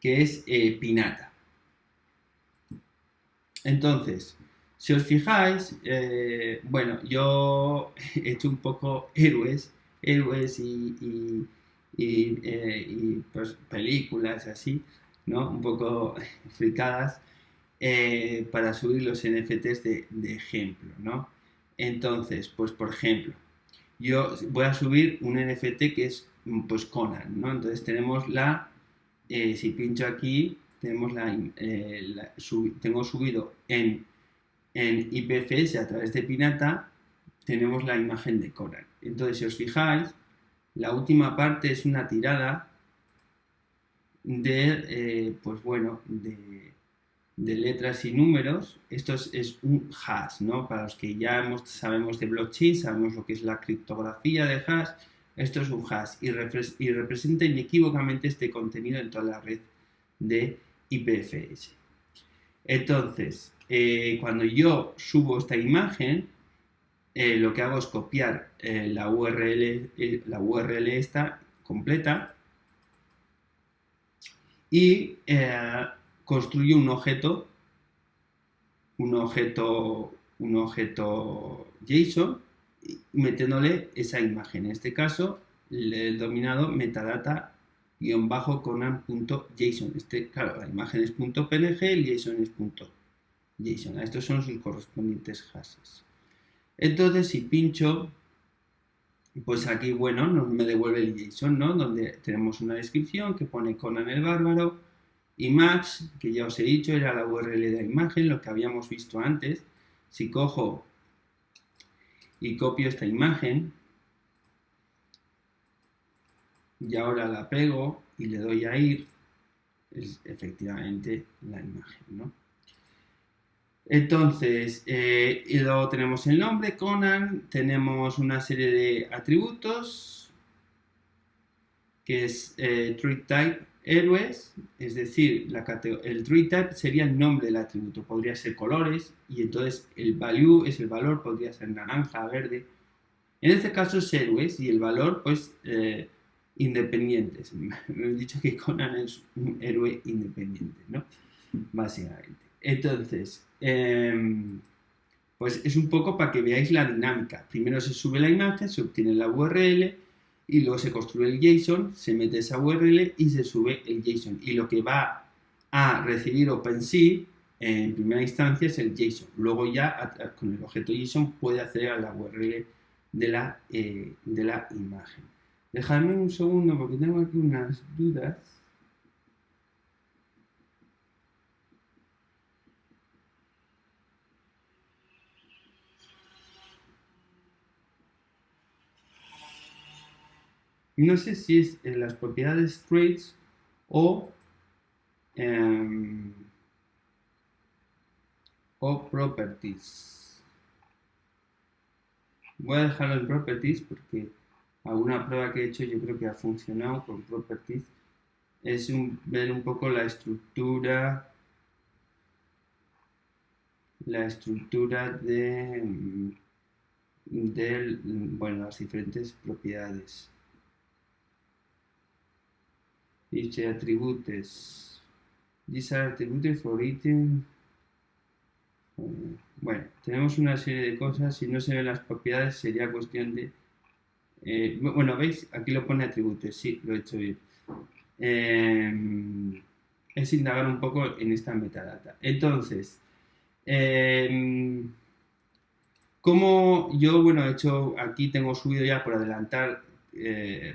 que es Pinata. Entonces, si os fijáis, bueno, yo he hecho un poco héroes y pues, películas así, ¿no? Un poco fricadas para subir los NFTs de ejemplo, ¿no? Entonces, pues por ejemplo, yo voy a subir un NFT que es pues Conan, ¿no? Entonces tenemos si pincho aquí, tenemos tengo subido en IPFS a través de Pinata, tenemos la imagen de Conan. Entonces, si os fijáis, la última parte es una tirada pues bueno, de letras y números. Esto es un hash, ¿no? Para los que ya sabemos de blockchain, sabemos lo que es la criptografía de hash. Esto es un hash y representa inequívocamente este contenido en toda la red de IPFS. Entonces, cuando yo subo esta imagen, lo que hago es copiar la URL esta completa y construyo un objeto JSON metiéndole esa imagen. En este caso le he denominado metadata-conan.json. Claro, la imagen es .png, el JSON es .json. Estos son sus correspondientes hashes. Entonces, si pincho, pues aquí, bueno, me devuelve el JSON, ¿no? Donde tenemos una descripción que pone Conan el Bárbaro, image, que ya os he dicho, era la URL de la imagen, lo que habíamos visto antes. Si cojo y copio esta imagen, y ahora la pego y le doy a ir, es efectivamente la imagen, ¿no? Entonces, y luego tenemos el nombre, Conan, tenemos una serie de atributos, que es tree type, héroes, es decir, el true type sería el nombre del atributo, podría ser colores, y entonces el value es el valor, podría ser naranja, verde. En este caso es héroes y el valor, pues, independientes. Me he dicho que Conan es un héroe independiente, ¿no? Básicamente. Entonces, pues es un poco para que veáis la dinámica. Primero se sube la imagen, se obtiene la URL y luego se construye el JSON, se mete esa URL y se sube el JSON. Y lo que va a recibir OpenSea en primera instancia es el JSON. Luego ya con el objeto JSON puede acceder a la URL de la imagen. Dejadme un segundo porque tengo aquí unas dudas. No sé si es en las propiedades traits o, o properties. Voy a dejarlo en properties porque alguna prueba que he hecho yo creo que ha funcionado con properties. Es ver un poco la estructura de bueno, las diferentes propiedades. Dice attributes. These are attributes for item. Bueno, tenemos una serie de cosas. Si no se ven las propiedades, sería cuestión de. Bueno, ¿veis? Aquí lo pone atributes. Sí, lo he hecho bien. Es indagar un poco en esta metadata. Entonces, como yo, bueno, he hecho, aquí tengo subido ya por adelantar,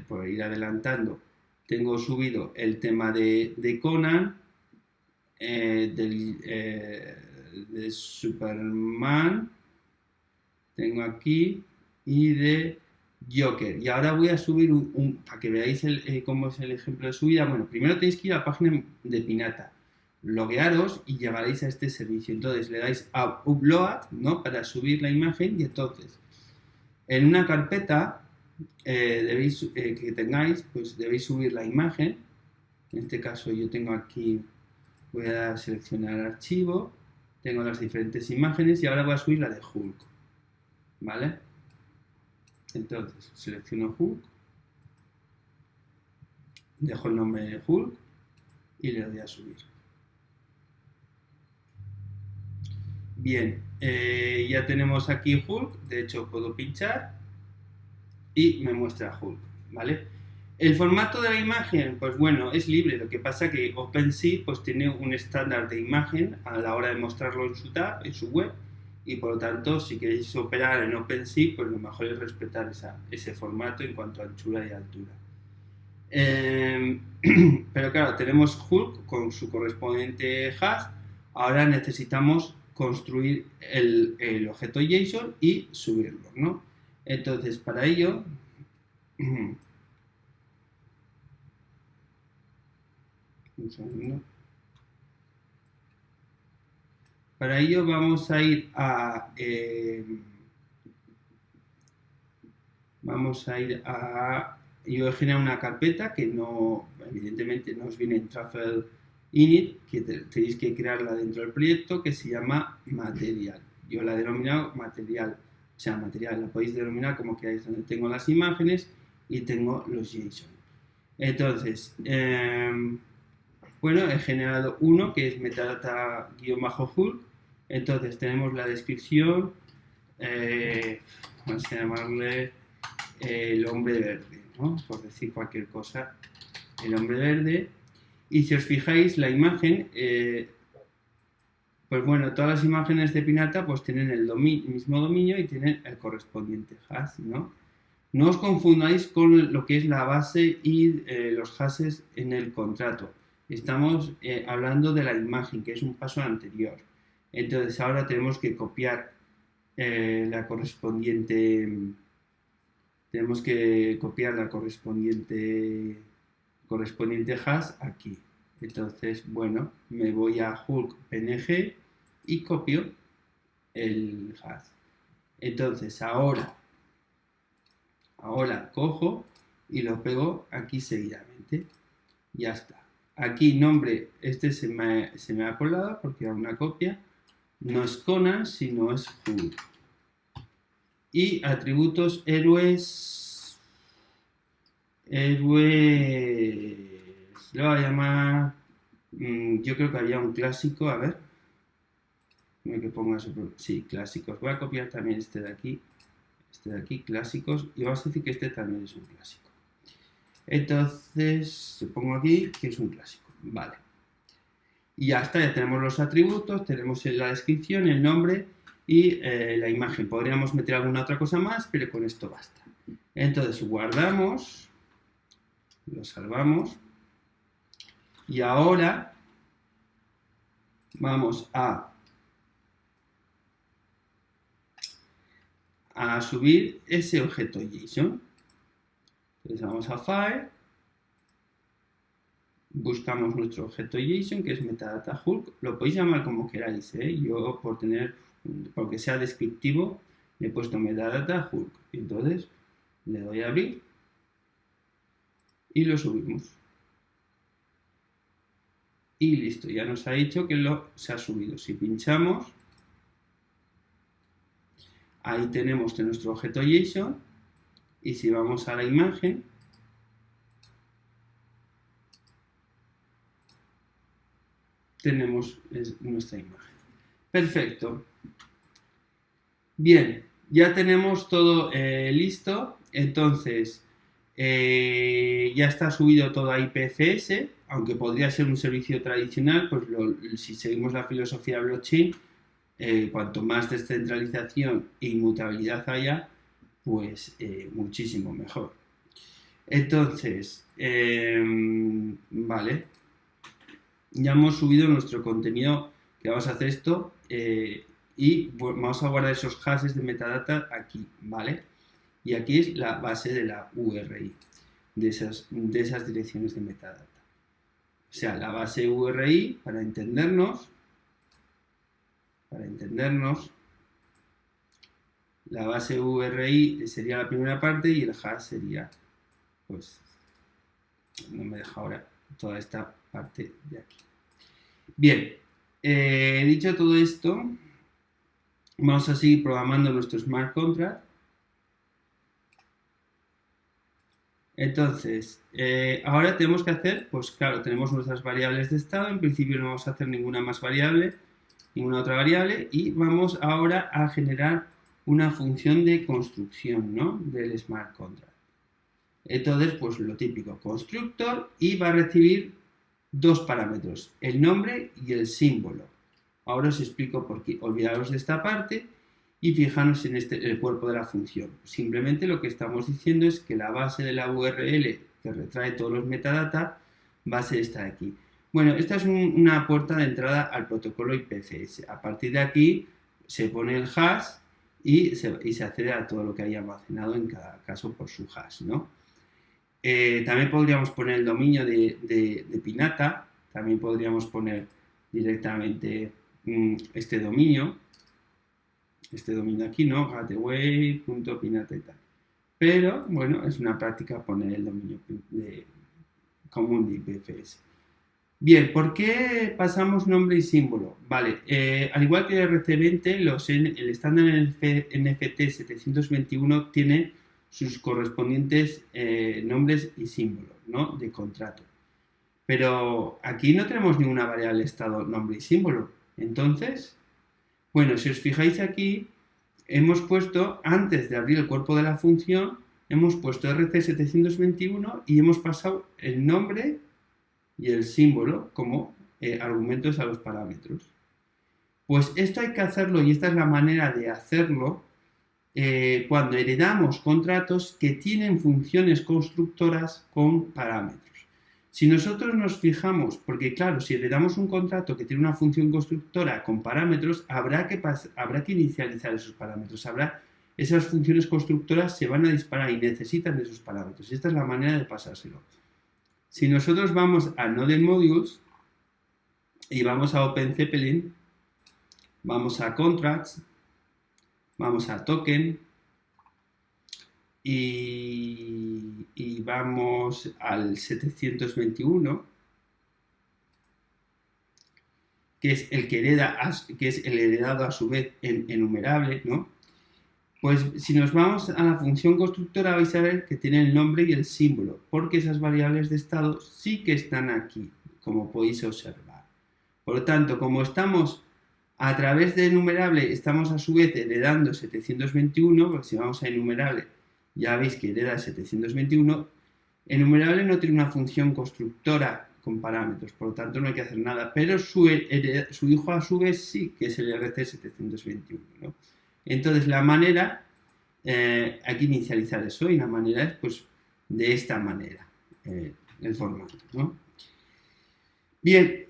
por ir adelantando, tengo subido el tema de Conan, de Superman, tengo aquí, y de Joker. Y ahora voy a subir para que veáis cómo es el ejemplo de subida. Bueno, primero tenéis que ir a la página de Pinata, loguearos y llegaréis a este servicio. Entonces le dais a Upload, ¿no? Para subir la imagen y entonces en una carpeta que tengáis, pues debéis subir la imagen. En este caso yo tengo aquí, voy a seleccionar archivo, tengo las diferentes imágenes y ahora voy a subir la de Hulk, ¿vale? Entonces selecciono Hulk, dejo el nombre de Hulk y le doy a subir. Bien, ya tenemos aquí Hulk, de hecho puedo pinchar y me muestra Hulk, ¿vale? El formato de la imagen, pues bueno, es libre, lo que pasa que OpenSea pues tiene un estándar de imagen a la hora de mostrarlo en su tab, en su web, y por lo tanto si queréis operar en OpenSea, pues lo mejor es respetar ese formato en cuanto a anchura y altura. Pero claro, tenemos Hulk con su correspondiente hash, ahora necesitamos construir el objeto JSON y subirlo, ¿no? Entonces, para ello, un segundo. Para ello vamos a ir a yo he generado una carpeta que no, evidentemente no os viene en Truffle init, que tenéis que crearla dentro del proyecto, que se llama material. Yo la he denominado material, o sea, material, la podéis denominar como queráis, donde tengo las imágenes y tengo los JSON. Entonces, bueno, he generado uno que es metadata-hulk. Entonces tenemos la descripción, vamos a llamarle el hombre verde, ¿no? Por decir cualquier cosa, el hombre verde. Y si os fijáis, la imagen, pues bueno, todas las imágenes de Pinata pues tienen el mismo dominio y tienen el correspondiente hash, ¿no? No os confundáis con lo que es la base y los hashes en el contrato. Estamos hablando de la imagen, que es un paso anterior. Entonces ahora tenemos que copiar la correspondiente. Tenemos que copiar la correspondiente hash aquí. Entonces, bueno, me voy a Hulk PNG y copio el hash. Entonces ahora cojo y lo pego aquí seguidamente. Ya está. Aquí nombre, este se me ha colado porque era una copia. No es Conan, sino es Hulk. Y atributos héroes. Héroes. Lo voy a llamar. Yo creo que había un clásico. A ver. Que ponga sí, clásicos. Voy a copiar también este de aquí. Este de aquí, clásicos. Y vamos a decir que este también es un clásico. Entonces, pongo aquí que es un clásico. Vale. Y ya está, ya tenemos los atributos, tenemos la descripción, el nombre y la imagen. Podríamos meter alguna otra cosa más, pero con esto basta. Entonces guardamos, lo salvamos y ahora vamos a subir ese objeto JSON. Entonces vamos a File, buscamos nuestro objeto JSON que es metadata Hulk, lo podéis llamar como queráis, yo porque sea descriptivo le he puesto metadata Hulk, y entonces le doy a abrir y lo subimos y listo, ya nos ha dicho que se ha subido. Si pinchamos, ahí tenemos nuestro objeto JSON y si vamos a la imagen, tenemos nuestra imagen. Perfecto. Bien, ya tenemos todo listo. Entonces, ya está subido todo a IPFS, aunque podría ser un servicio tradicional, pues si seguimos la filosofía blockchain, cuanto más descentralización e inmutabilidad haya, pues muchísimo mejor. Entonces, vale, ya hemos subido nuestro contenido, que vamos a hacer esto, y vamos a guardar esos hashes de metadata aquí, ¿vale? Y aquí es la base de la URI, de esas direcciones de metadata. O sea, la base URI, para entendernos, la base URI sería la primera parte y el hash sería, pues, no me deja ahora toda esta parte de aquí. Bien, dicho todo esto, vamos a seguir programando nuestro smart contract. Entonces, ahora tenemos que hacer, pues claro, tenemos nuestras variables de estado, en principio no vamos a hacer ninguna más variable, ninguna otra variable, y vamos ahora a generar una función de construcción, ¿no?, del smart contract. Entonces, pues lo típico, constructor, y va a recibir dos parámetros, el nombre y el símbolo. Ahora os explico por qué. Olvidaros de esta parte y fijaros en el cuerpo de la función. Simplemente lo que estamos diciendo es que la base de la URL que retrae todos los metadata va a ser esta de aquí. Bueno, esta es una puerta de entrada al protocolo IPFS. A partir de aquí se pone el hash y se accede a todo lo que haya almacenado en cada caso por su hash, ¿no? También podríamos poner el dominio de Pinata, también podríamos poner directamente este dominio aquí, ¿no? gateway.pinata y tal. Pero, bueno, es una práctica poner el dominio común de IPFS. Bien, ¿por qué pasamos nombre y símbolo? Vale, al igual que el RC20, el estándar NFT 721 tiene sus correspondientes nombres y símbolos, ¿no?, de contrato. Pero aquí no tenemos ninguna variable estado, nombre y símbolo. Entonces, bueno, si os fijáis aquí, hemos puesto, antes de abrir el cuerpo de la función, hemos puesto RC721 y hemos pasado el nombre y el símbolo como argumentos a los parámetros. Pues esto hay que hacerlo, y esta es la manera de hacerlo, cuando heredamos contratos que tienen funciones constructoras con parámetros. Si nosotros nos fijamos, porque claro, si heredamos un contrato que tiene una función constructora con parámetros, habrá que inicializar esos parámetros, esas funciones constructoras se van a disparar y necesitan de esos parámetros. Y esta es la manera de pasárselo. Si nosotros vamos a Node Modules y vamos a OpenZeppelin, vamos a Contracts, vamos a Token y vamos al 721, que es el que hereda, que es el heredado a su vez en enumerable, ¿no? Pues si nos vamos a la función constructora vais a ver que tiene el nombre y el símbolo, porque esas variables de estado sí que están aquí, como podéis observar. Por lo tanto, como estamos a través de enumerable, estamos a su vez heredando 721, porque si vamos a enumerable ya veis que hereda 721, enumerable no tiene una función constructora con parámetros, por lo tanto no hay que hacer nada, pero su hijo a su vez sí, que es el RC721, ¿no? Entonces la manera, hay que inicializar eso y la manera es pues de esta manera, el formato, ¿no? Bien,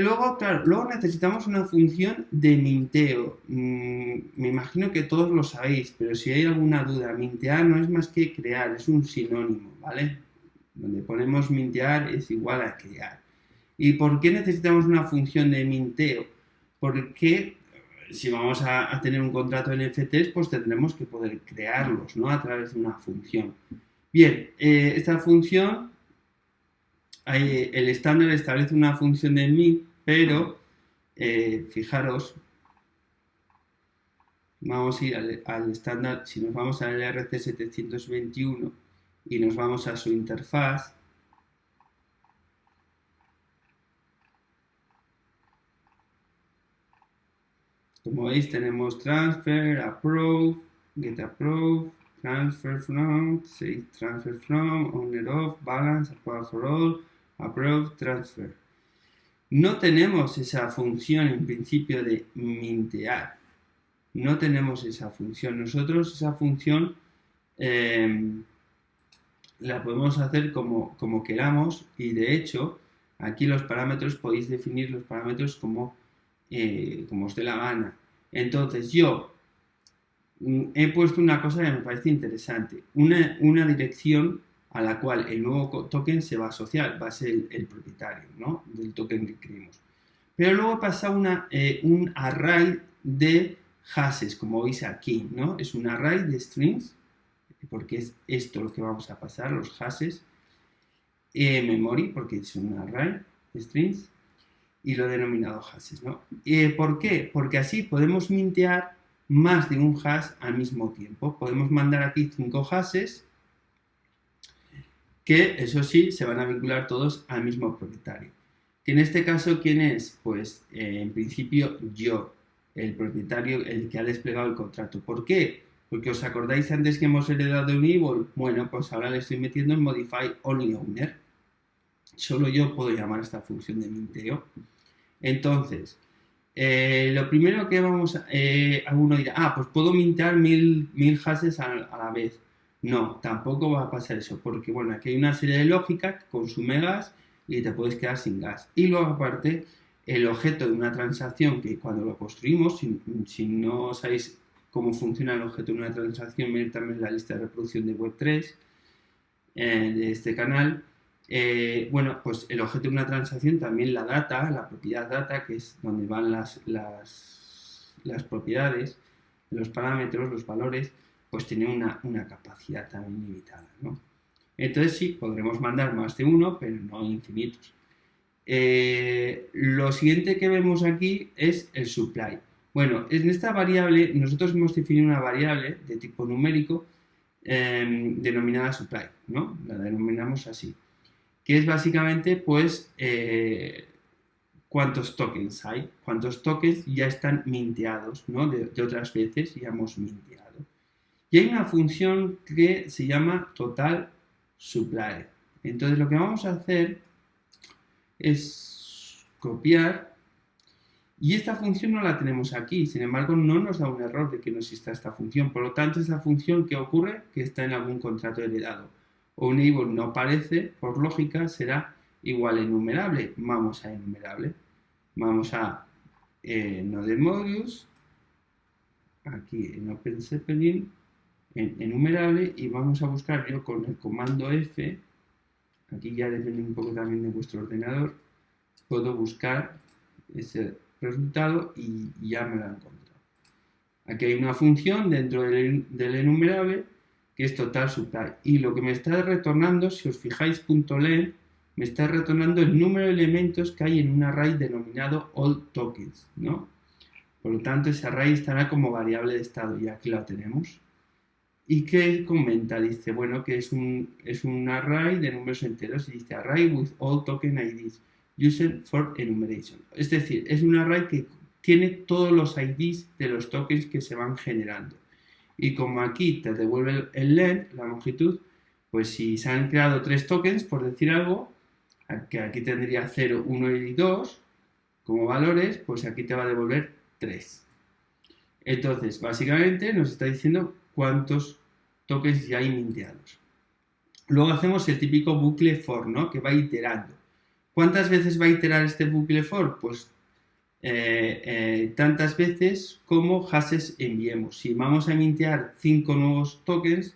luego, claro, luego necesitamos una función de minteo. Me imagino que todos lo sabéis, pero si hay alguna duda, mintear no es más que crear, es un sinónimo, ¿vale? Donde ponemos mintear es igual a crear. ¿Y por qué necesitamos una función de minteo? Porque si vamos a tener un contrato de NFTs, pues tendremos que poder crearlos, ¿no? A través de una función. Bien, esta función, el estándar establece una función de mint, pero fijaros, vamos a ir al estándar, si nos vamos al RC721 y nos vamos a su interfaz, como veis tenemos transfer, approve, get approve, transfer from, say transfer from, owner of, balance, approve for all, approve, transfer. No tenemos esa función en principio de mintear. No tenemos esa función. Nosotros esa función la podemos hacer como queramos y de hecho aquí los parámetros podéis definir los parámetros como os dé la gana. Entonces yo he puesto una cosa que me parece interesante, una dirección a la cual el nuevo token se va a asociar, va a ser el propietario, ¿no? Del token que creemos. Pero luego pasa un array de hashes, como veis aquí, ¿no? Es un array de strings, porque es esto lo que vamos a pasar, los hashes, memory, porque es un array de strings, y lo he denominado hashes, ¿no? ¿Por qué? Porque así podemos mintear más de un hash al mismo tiempo. Podemos mandar aquí 5 hashes que, eso sí, se van a vincular todos al mismo propietario. Que en este caso, ¿quién es? Pues, en principio, yo, el propietario, el que ha desplegado el contrato. ¿Por qué? Porque os acordáis antes que hemos heredado un Enable. Bueno, pues ahora le estoy metiendo en Modify Only Owner. Solo yo puedo llamar a esta función de minteo. Entonces, lo primero que vamos a... alguno dirá, pues puedo mintear 1000 hashes a la vez. No, tampoco va a pasar eso, porque bueno, aquí hay una serie de lógica que consume gas y te puedes quedar sin gas. Y luego aparte, el objeto de una transacción que cuando lo construimos, si no sabéis cómo funciona el objeto de una transacción, miren también la lista de reproducción de Web3 de este canal. Bueno, pues el objeto de una transacción, también la data, la propiedad data, que es donde van las propiedades, los parámetros, los valores, pues tiene una capacidad también limitada, ¿no? Entonces sí, podremos mandar más de uno, pero no infinitos. Lo siguiente que vemos aquí es el supply. Bueno, en esta variable, nosotros hemos definido una variable de tipo numérico denominada supply, ¿no? La denominamos así, que es básicamente, pues, cuántos tokens hay, cuántos tokens ya están minteados, ¿no? De otras veces ya hemos minteado. Y hay una función que se llama total supply. Entonces lo que vamos a hacer es copiar, y esta función no la tenemos aquí, sin embargo no nos da un error de que no exista esta función. Por lo tanto, esta función, ¿qué ocurre? Que está en algún contrato heredado. O enable no aparece, por lógica será igual a enumerable. Vamos a enumerable. Vamos a node modules, aquí en OpenZeppelin, en enumerable, y vamos a buscar yo con el comando F, aquí ya depende un poco también de vuestro ordenador, puedo buscar ese resultado y ya me lo he encontrado. Aquí hay una función dentro del enumerable que es total supply, y lo que me está retornando, si os fijáis, .len me está retornando el número de elementos que hay en un array denominado allTokens, ¿no? Por lo tanto, ese array estará como variable de estado y aquí lo tenemos. ¿Y qué comenta? Dice, bueno, que es un array de números enteros y dice array with all token IDs used for enumeration. Es decir, es un array que tiene todos los IDs de los tokens que se van generando. Y como aquí te devuelve el length, la longitud, pues si se han creado 3 tokens, por decir algo, que aquí tendría 0, 1 y 2 como valores, pues aquí te va a devolver 3. Entonces, básicamente nos está diciendo cuántos tokens ya hay minteados. Luego hacemos el típico bucle for, ¿no? Que va iterando. ¿Cuántas veces va a iterar este bucle for? Pues tantas veces como hashes enviemos. Si vamos a mintear 5 nuevos tokens,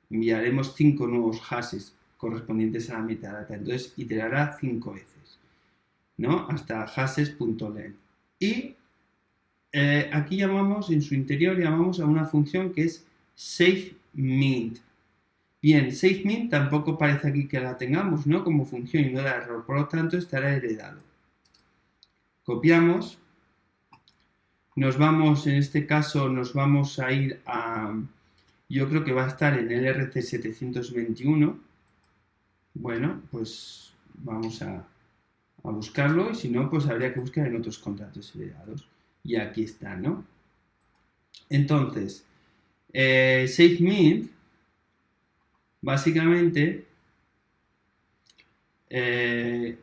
enviaremos 5 nuevos hashes correspondientes a la metadata. Entonces iterará 5 veces, ¿no? Hasta hashes.length. Y aquí llamamos, en su interior, llamamos a una función que es SafeMint. Bien, SafeMint tampoco parece aquí que la tengamos, ¿no? Como función y no da error, por lo tanto estará heredado. Copiamos, nos vamos, en este caso, nos vamos a ir a, yo creo que va a estar en el RC721. Bueno, pues vamos a buscarlo y si no, pues habría que buscar en otros contratos heredados. Y aquí está, ¿no? Entonces, SafeMint, básicamente,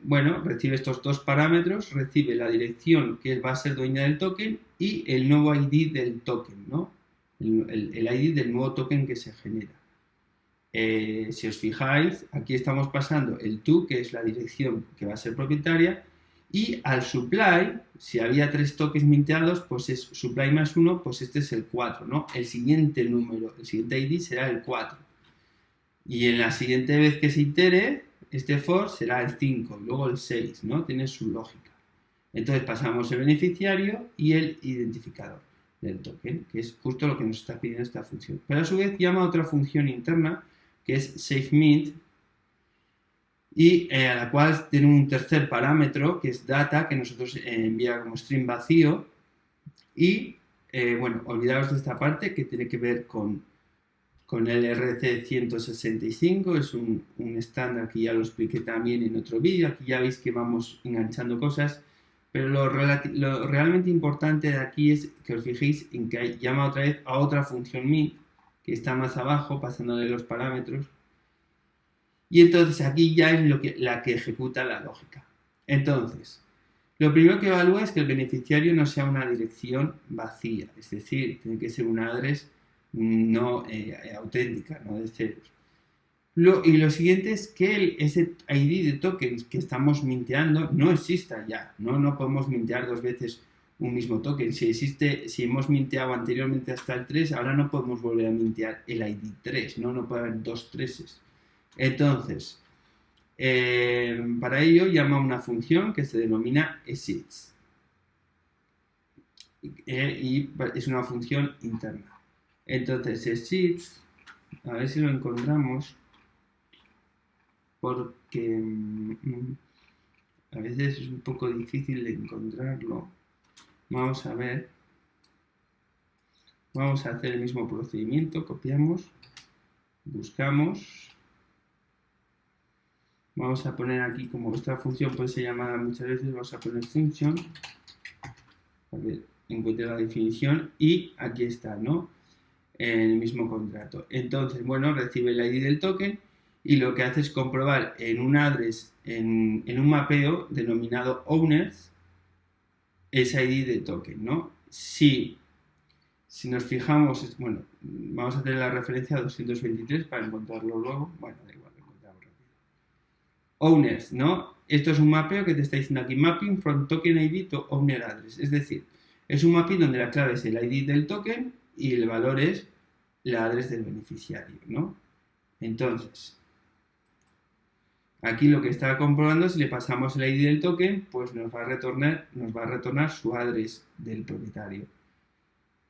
bueno, recibe estos dos parámetros, recibe la dirección que va a ser dueña del token y el nuevo ID del token, ¿no? El ID del nuevo token que se genera. Si os fijáis, aquí estamos pasando el to, que es la dirección que va a ser propietaria, y al supply, si había 3 tokens minteados, pues es supply más 1, pues este es el 4, ¿no? El siguiente número, el siguiente ID será el 4. Y en la siguiente vez que se itere, este for será el 5, y luego el 6, ¿no? Tiene su lógica. Entonces pasamos el beneficiario y el identificador del token, que es justo lo que nos está pidiendo esta función. Pero a su vez llama a otra función interna, que es SafeMint, y a la cual tiene un tercer parámetro, que es data, que nosotros envía como string vacío. Y, bueno, olvidaros de esta parte, que tiene que ver con el RC165, es un estándar que ya lo expliqué también en otro vídeo. Aquí ya veis que vamos enganchando cosas, pero lo realmente importante de aquí es que os fijéis en que llama otra vez a otra función mint, que está más abajo, pasándole los parámetros. Y entonces aquí ya es la que ejecuta la lógica. Entonces, lo primero que evalúa es que el beneficiario no sea una dirección vacía, es decir, tiene que ser una address no auténtica, no de ceros. Y lo siguiente es que ese ID de tokens que estamos minteando no exista ya, no podemos mintear 2 veces un mismo token. Si hemos minteado anteriormente hasta el 3, ahora no podemos volver a mintear el ID 3, no puede haber 2 3s. Entonces, para ello llama a una función que se denomina exits y es una función interna. Entonces, exits, a ver si lo encontramos, porque a veces es un poco difícil de encontrarlo. Vamos a ver. Vamos a hacer el mismo procedimiento, copiamos, buscamos. Vamos a poner aquí, como esta función puede ser llamada muchas veces, vamos a poner function para que encuentre la definición y aquí está, ¿no? En el mismo contrato. Entonces, bueno, recibe el ID del token y lo que hace es comprobar en un address, en un mapeo denominado owners, ese ID de token, ¿no? Si nos fijamos, bueno, vamos a tener la referencia a 223 para encontrarlo luego, bueno, da igual, lo encontramos rápido. Owners, ¿no? Esto es un mapeo que te está diciendo aquí, mapping from token ID to owner address, es decir, es un mapping donde la clave es el ID del token y el valor es la address del beneficiario, ¿no? Entonces, aquí lo que está comprobando, si le pasamos el ID del token, pues nos va a retornar su address del propietario.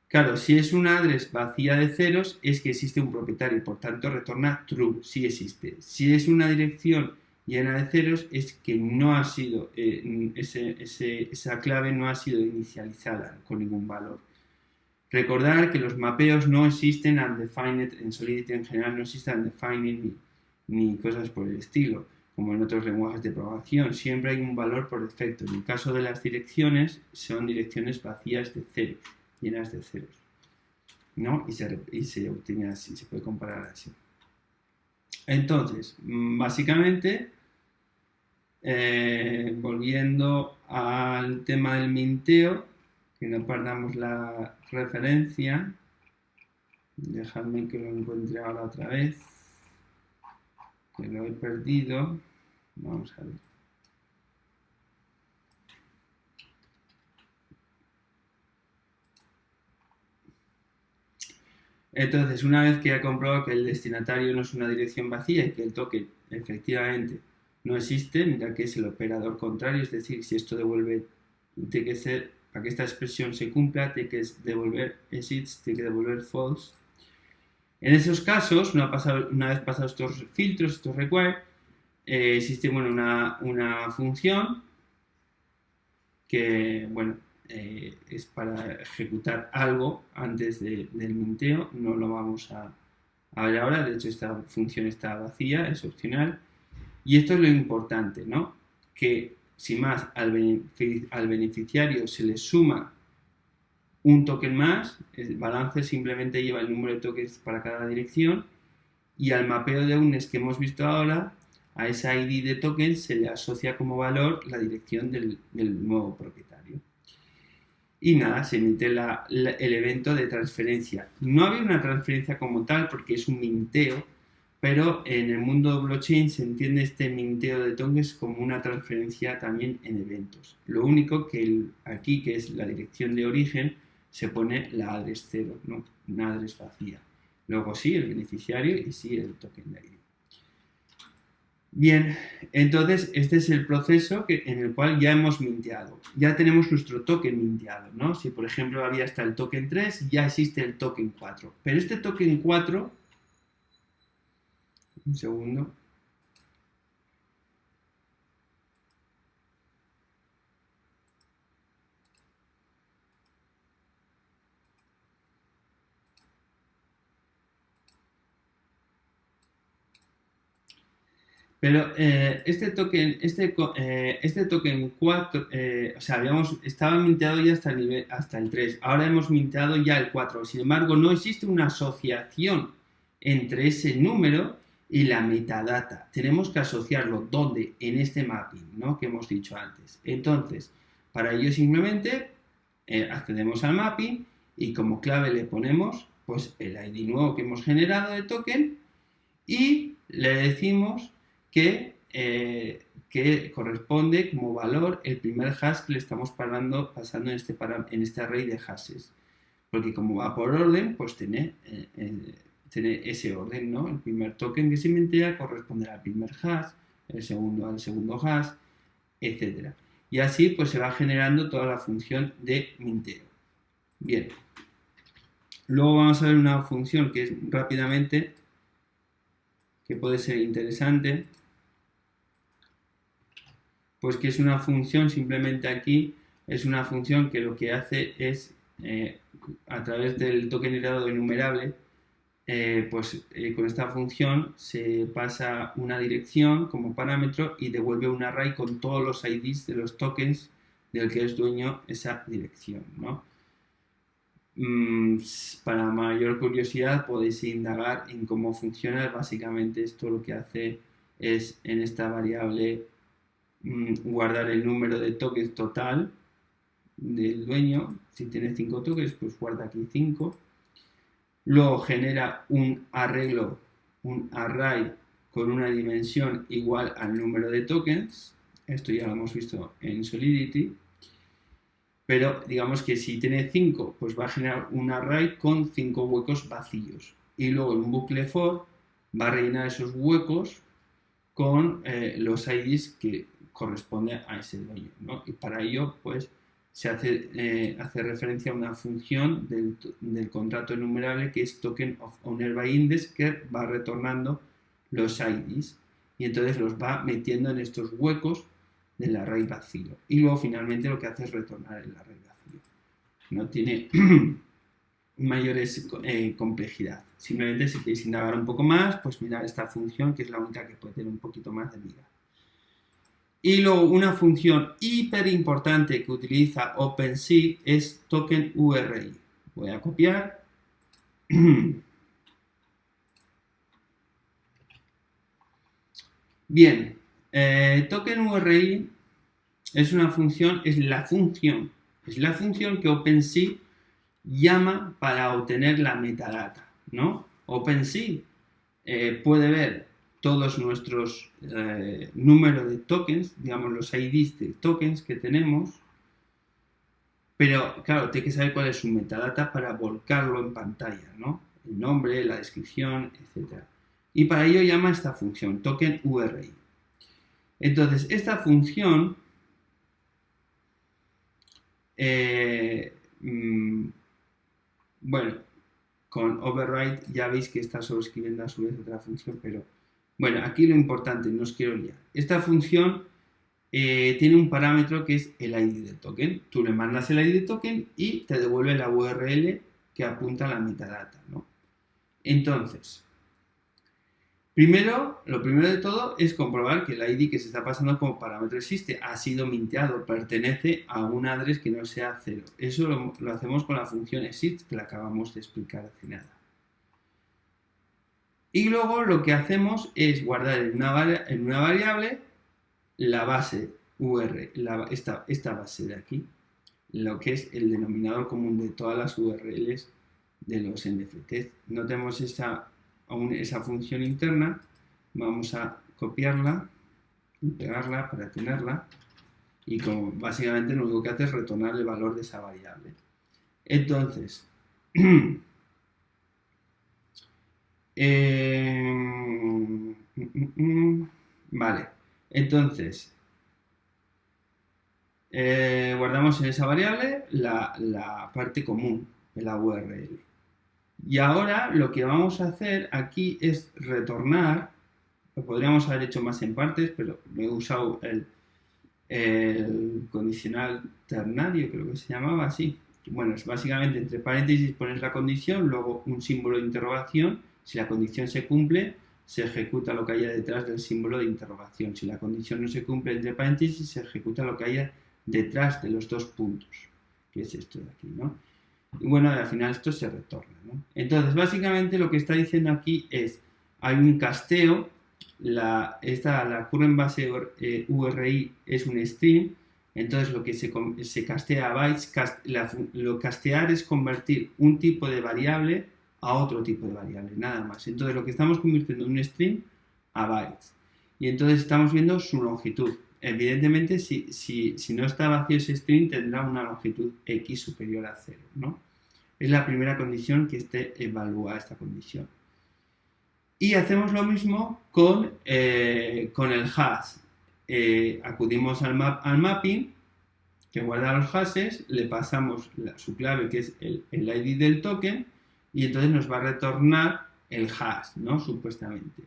Claro, si es una address vacía de ceros, es que existe un propietario, por tanto retorna true, sí existe. Si es una dirección llena de ceros es que no ha sido, esa clave no ha sido inicializada con ningún valor. Recordar que los mapeos no existen undefined, en Solidity en general no existen undefined ni cosas por el estilo, como en otros lenguajes de programación. Siempre hay un valor por defecto. En el caso de las direcciones, son direcciones vacías de ceros, llenas de ceros, ¿no? Y se obtiene así, se puede comparar así. Entonces, básicamente, volviendo al tema del minteo, que no perdamos la referencia, dejadme que lo encuentre ahora otra vez, que lo he perdido. Vamos a ver. Entonces, una vez que ha comprobado que el destinatario no es una dirección vacía y que el token efectivamente no existe, mira que es el operador contrario, es decir, si esto devuelve, tiene que ser, para que esta expresión se cumpla, tiene que devolver exists, tiene que devolver false. En esos casos, una vez pasados estos filtros, estos require, existe una función que, es para ejecutar algo antes del minteo. No lo vamos a ver ahora, de hecho esta función está vacía, es opcional. Y esto es lo importante, ¿no? Que si más al beneficiario se le suma un token más, el balance simplemente lleva el número de tokens para cada dirección, y al mapeo de UNES que hemos visto ahora, a esa ID de tokens se le asocia como valor la dirección del nuevo propietario. Y nada, se emite el evento de transferencia. No había una transferencia como tal porque es un minteo, pero en el mundo de blockchain se entiende este minteo de tokens como una transferencia también en eventos. Lo único que aquí, que es la dirección de origen, se pone la address 0, ¿no? Una address vacía. Luego sí, el beneficiario y sí el token de ID. Bien, entonces este es el proceso en el cual ya hemos minteado. Ya tenemos nuestro token minteado, ¿no? Si por ejemplo había hasta el token 3, ya existe el token 4. Pero este token 4, un segundo. Pero este token 4, o sea, estaba minteado ya hasta el 3, ahora hemos minteado ya el 4. Sin embargo, no existe una asociación entre ese número y la metadata. Tenemos que asociarlo, ¿dónde? En este mapping, ¿no? Que hemos dicho antes. Entonces, para ello simplemente accedemos al mapping y como clave le ponemos pues el ID nuevo que hemos generado de token y le decimos que corresponde como valor el primer hash que le estamos pasando en este array de hashes. Porque como va por orden, pues tiene ese orden, ¿no? El primer token que se mintea corresponde al primer hash, el segundo al segundo hash, etc. Y así pues se va generando toda la función de minteo. Bien. Luego vamos a ver una función que es rápidamente, que puede ser interesante, pues que es una función, simplemente aquí es una función que lo que hace es a través del token heredado enumerable, con esta función se pasa una dirección como parámetro y devuelve un array con todos los IDs de los tokens del que es dueño esa dirección, ¿no? Para mayor curiosidad podéis indagar en cómo funciona. Básicamente esto lo que hace es en esta variable guardar el número de tokens total del dueño. Si tiene 5 tokens, pues guarda aquí 5. Luego genera un array con una dimensión igual al número de tokens. Esto ya lo hemos visto en Solidity. Pero digamos que si tiene 5, pues va a generar un array con 5 huecos vacíos. Y luego en un bucle for va a rellenar esos huecos con los IDs que corresponden a ese dueño, ¿no? Y para ello, pues, se hace referencia a una función del contrato enumerable que es token of owner by index, que va retornando los IDs. y entonces los va metiendo en estos huecos del array vacío. Y luego finalmente lo que hace es retornar el array vacío. No tiene mayores complejidad. Simplemente si queréis indagar un poco más, pues mirad esta función que es la única que puede tener un poquito más de vida. Y luego una función hiper importante que utiliza OpenSea es token URI. Voy a copiar. Bien, token URI es una función, es la función que OpenSea llama para obtener la metadata, ¿no? OpenSea puede ver todos nuestros números de tokens, digamos los IDs de tokens que tenemos, pero claro, tiene que saber cuál es su metadata para volcarlo en pantalla, ¿no? El nombre, la descripción, etc. Y para ello llama esta función, token URI. Entonces, esta función bueno, con override ya veis que está sobreescribiendo a su vez otra función, pero bueno, aquí lo importante, no os quiero liar. Esta función tiene un parámetro que es el ID del token. Tú le mandas el ID del token y te devuelve la URL que apunta a la metadata, ¿no? Entonces, lo primero de todo es comprobar que el ID que se está pasando como parámetro existe, ha sido minteado, pertenece a un address que no sea 0. Eso lo hacemos con la función exist que la acabamos de explicar hace nada. Y luego lo que hacemos es guardar en una variable la base URL, esta base de aquí, lo que es el denominador común de todas las URLs de los NFTs. No tenemos aún esa función interna, vamos a copiarla y pegarla para tenerla, y como básicamente lo único que hace es retornar el valor de esa variable. Entonces, vale, entonces guardamos en esa variable la parte común de la URL. Y ahora lo que vamos a hacer aquí es retornar, lo podríamos haber hecho más en partes, pero me he usado el condicional ternario, creo que se llamaba así. Bueno, es básicamente entre paréntesis pones la condición, luego un símbolo de interrogación. Si la condición se cumple, se ejecuta lo que haya detrás del símbolo de interrogación. Si la condición no se cumple entre paréntesis, se ejecuta lo que haya detrás de los dos puntos, que es esto de aquí, ¿no? Y bueno, al final esto se retorna, ¿no? Entonces, básicamente lo que está diciendo aquí es, hay un casteo, la current base URI es un string, entonces lo que se castea a bytes, lo castear es convertir un tipo de variable a otro tipo de variable, nada más. Entonces lo que estamos convirtiendo en un string a bytes. Y entonces estamos viendo su longitud. Evidentemente, si no está vacío ese string, tendrá una longitud x superior a 0, ¿no? Es la primera condición que evalúa esta condición. Y hacemos lo mismo con el hash. Acudimos al mapping, que guarda los hashes, le pasamos su clave, que es el ID del token, y entonces nos va a retornar el hash, ¿no? Supuestamente.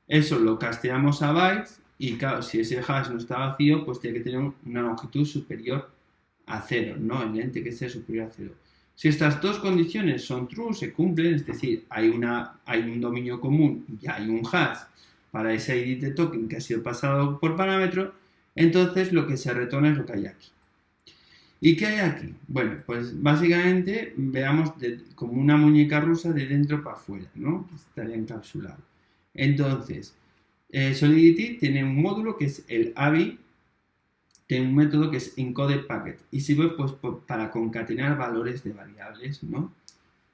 Eso lo casteamos a bytes, y claro, si ese hash no está vacío, pues tiene que tener una longitud superior a 0, ¿no? El lente que sea superior a 0. Si estas dos condiciones son true, se cumplen, es decir, hay un dominio común y hay un hash para ese ID de token que ha sido pasado por parámetro, entonces lo que se retorna es lo que hay aquí. ¿Y qué hay aquí? Bueno, pues básicamente veamos como una muñeca rusa de dentro para afuera, ¿no? Estaría encapsulado. Entonces, Solidity tiene un módulo que es el ABI, tiene un método que es encoded packet y sirve pues para concatenar valores de variables, ¿no?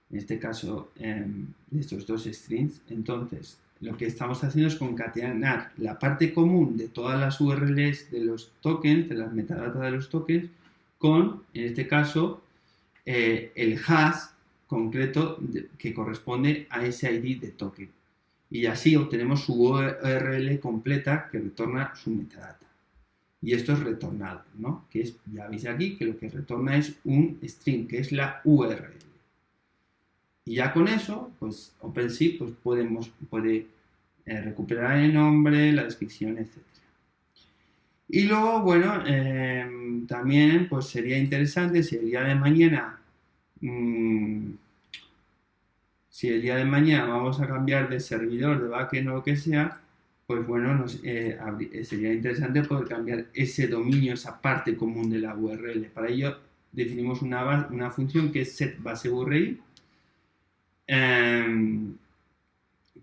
En este caso, de estos dos strings. Entonces, lo que estamos haciendo es concatenar la parte común de todas las URLs de los tokens, de las metadatas de los tokens, con, en este caso, el hash concreto que corresponde a ese ID de token. Y así obtenemos su URL completa que retorna su metadata. Y esto es retornado, ¿no? Que es, ya veis aquí, que lo que retorna es un string, que es la URL. Y ya con eso, pues OpenSea pues puede recuperar el nombre, la descripción, etc. Y luego, bueno, también pues sería interesante si el día de mañana vamos a cambiar de servidor, de backend o lo que sea, pues bueno, sería interesante poder cambiar ese dominio, esa parte común de la URL. Para ello definimos una función que es setBaseURI,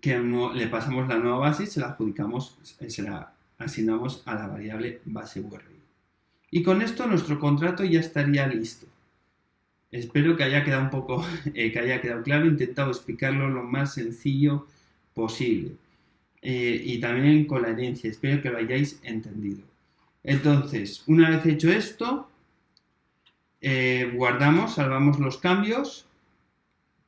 que le pasamos la nueva base y se la adjudicamos, se la asignamos a la variable base URI. Y con esto nuestro contrato ya estaría listo. Espero que haya quedado que haya quedado claro. He intentado explicarlo lo más sencillo posible. Y también con la herencia. Espero que lo hayáis entendido. Entonces, una vez hecho esto, guardamos, salvamos los cambios.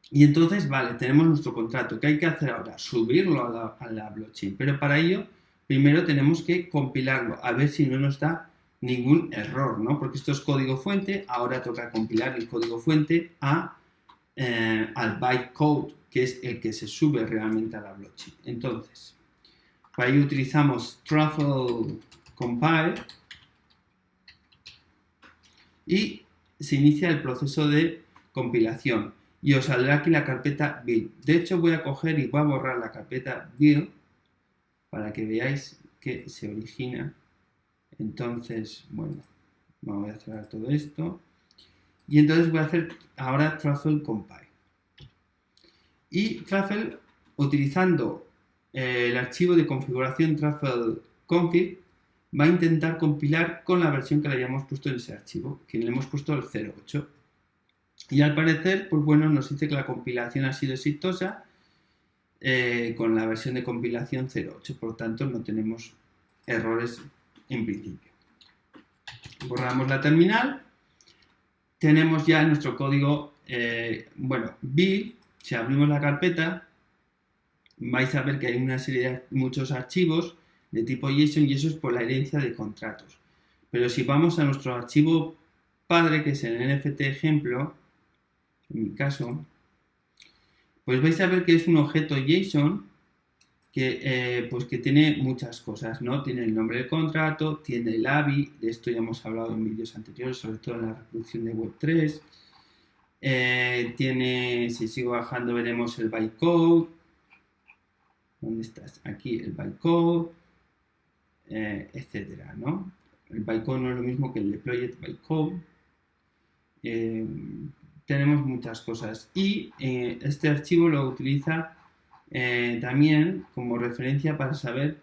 Y entonces, vale, tenemos nuestro contrato. ¿Qué hay que hacer ahora? Subirlo a la blockchain. Pero para ello, primero tenemos que compilarlo, a ver si no nos da ningún error, ¿no? Porque esto es código fuente, ahora toca compilar el código fuente al bytecode, que es el que se sube realmente a la blockchain. Entonces, para ello utilizamos truffle compile y se inicia el proceso de compilación y os saldrá aquí la carpeta build. De hecho, voy a coger y voy a borrar la carpeta build para que veáis que se origina. Entonces, bueno, voy a cerrar todo esto. Y entonces voy a hacer ahora truffle compile. Y truffle, utilizando el archivo de configuración truffle config, va a intentar compilar con la versión que le hayamos puesto en ese archivo, que le hemos puesto el 08. Y al parecer, pues bueno, nos dice que la compilación ha sido exitosa con la versión de compilación 08. Por tanto, no tenemos errores en principio. Borramos la terminal. Tenemos ya nuestro código, build. Si abrimos la carpeta, vais a ver que hay una serie de muchos archivos de tipo JSON y eso es por la herencia de contratos. Pero si vamos a nuestro archivo padre, que es el NFT ejemplo, en mi caso, pues vais a ver que es un objeto JSON que tiene muchas cosas, ¿no? Tiene el nombre del contrato, tiene el ABI, de esto ya hemos hablado en vídeos anteriores, sobre todo en la reproducción de Web3. Si sigo bajando veremos el bytecode. ¿Dónde estás? Aquí el bytecode, etcétera, ¿no? El bytecode no es lo mismo que el deployed bytecode. Tenemos muchas cosas y este archivo lo utiliza también como referencia para saber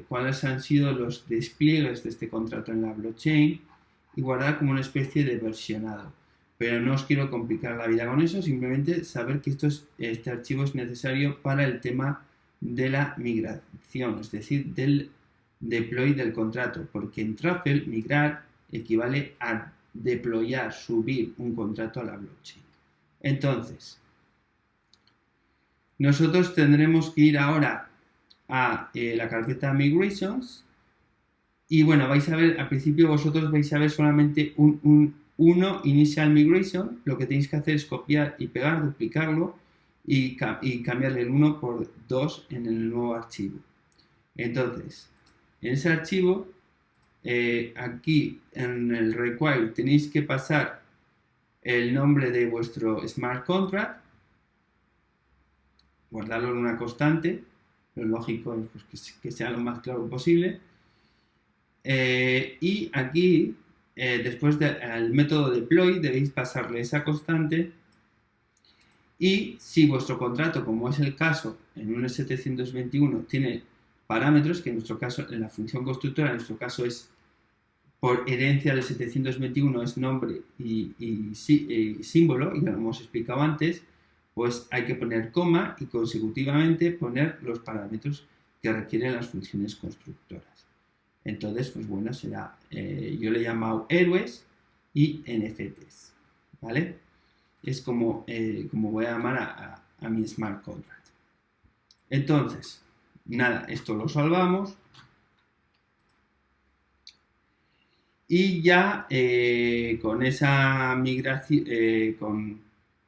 cuáles han sido los despliegues de este contrato en la blockchain y guardar como una especie de versionado. Pero no os quiero complicar la vida con eso, simplemente saber que este archivo es necesario para el tema de la migración, es decir, del deploy del contrato, porque en Truffle migrar equivale a deployar, subir un contrato a la blockchain. Entonces, nosotros tendremos que ir ahora a la carpeta Migrations y bueno, vais a ver, al principio vosotros vais a ver solamente uno Initial Migration. Lo que tenéis que hacer es copiar y pegar, duplicarlo y cambiarle el 1 por 2 en el nuevo archivo. Entonces, en ese archivo, aquí en el require tenéis que pasar el nombre de vuestro smart contract, guardarlo en una constante, lo lógico es pues, que sea lo más claro posible. Y aquí, después del método deploy, debéis pasarle esa constante. Y si vuestro contrato, como es el caso en un 721, tiene parámetros, que en nuestro caso, en la función constructora, en nuestro caso es por herencia del 721, es nombre y símbolo, y ya lo hemos explicado antes, pues hay que poner coma y consecutivamente poner los parámetros que requieren las funciones constructoras. Entonces, pues bueno, será, yo le he llamado héroes y NFTs, ¿vale? Es como voy a llamar a mi smart contract. Entonces, nada, esto lo salvamos. Y ya con esa migración,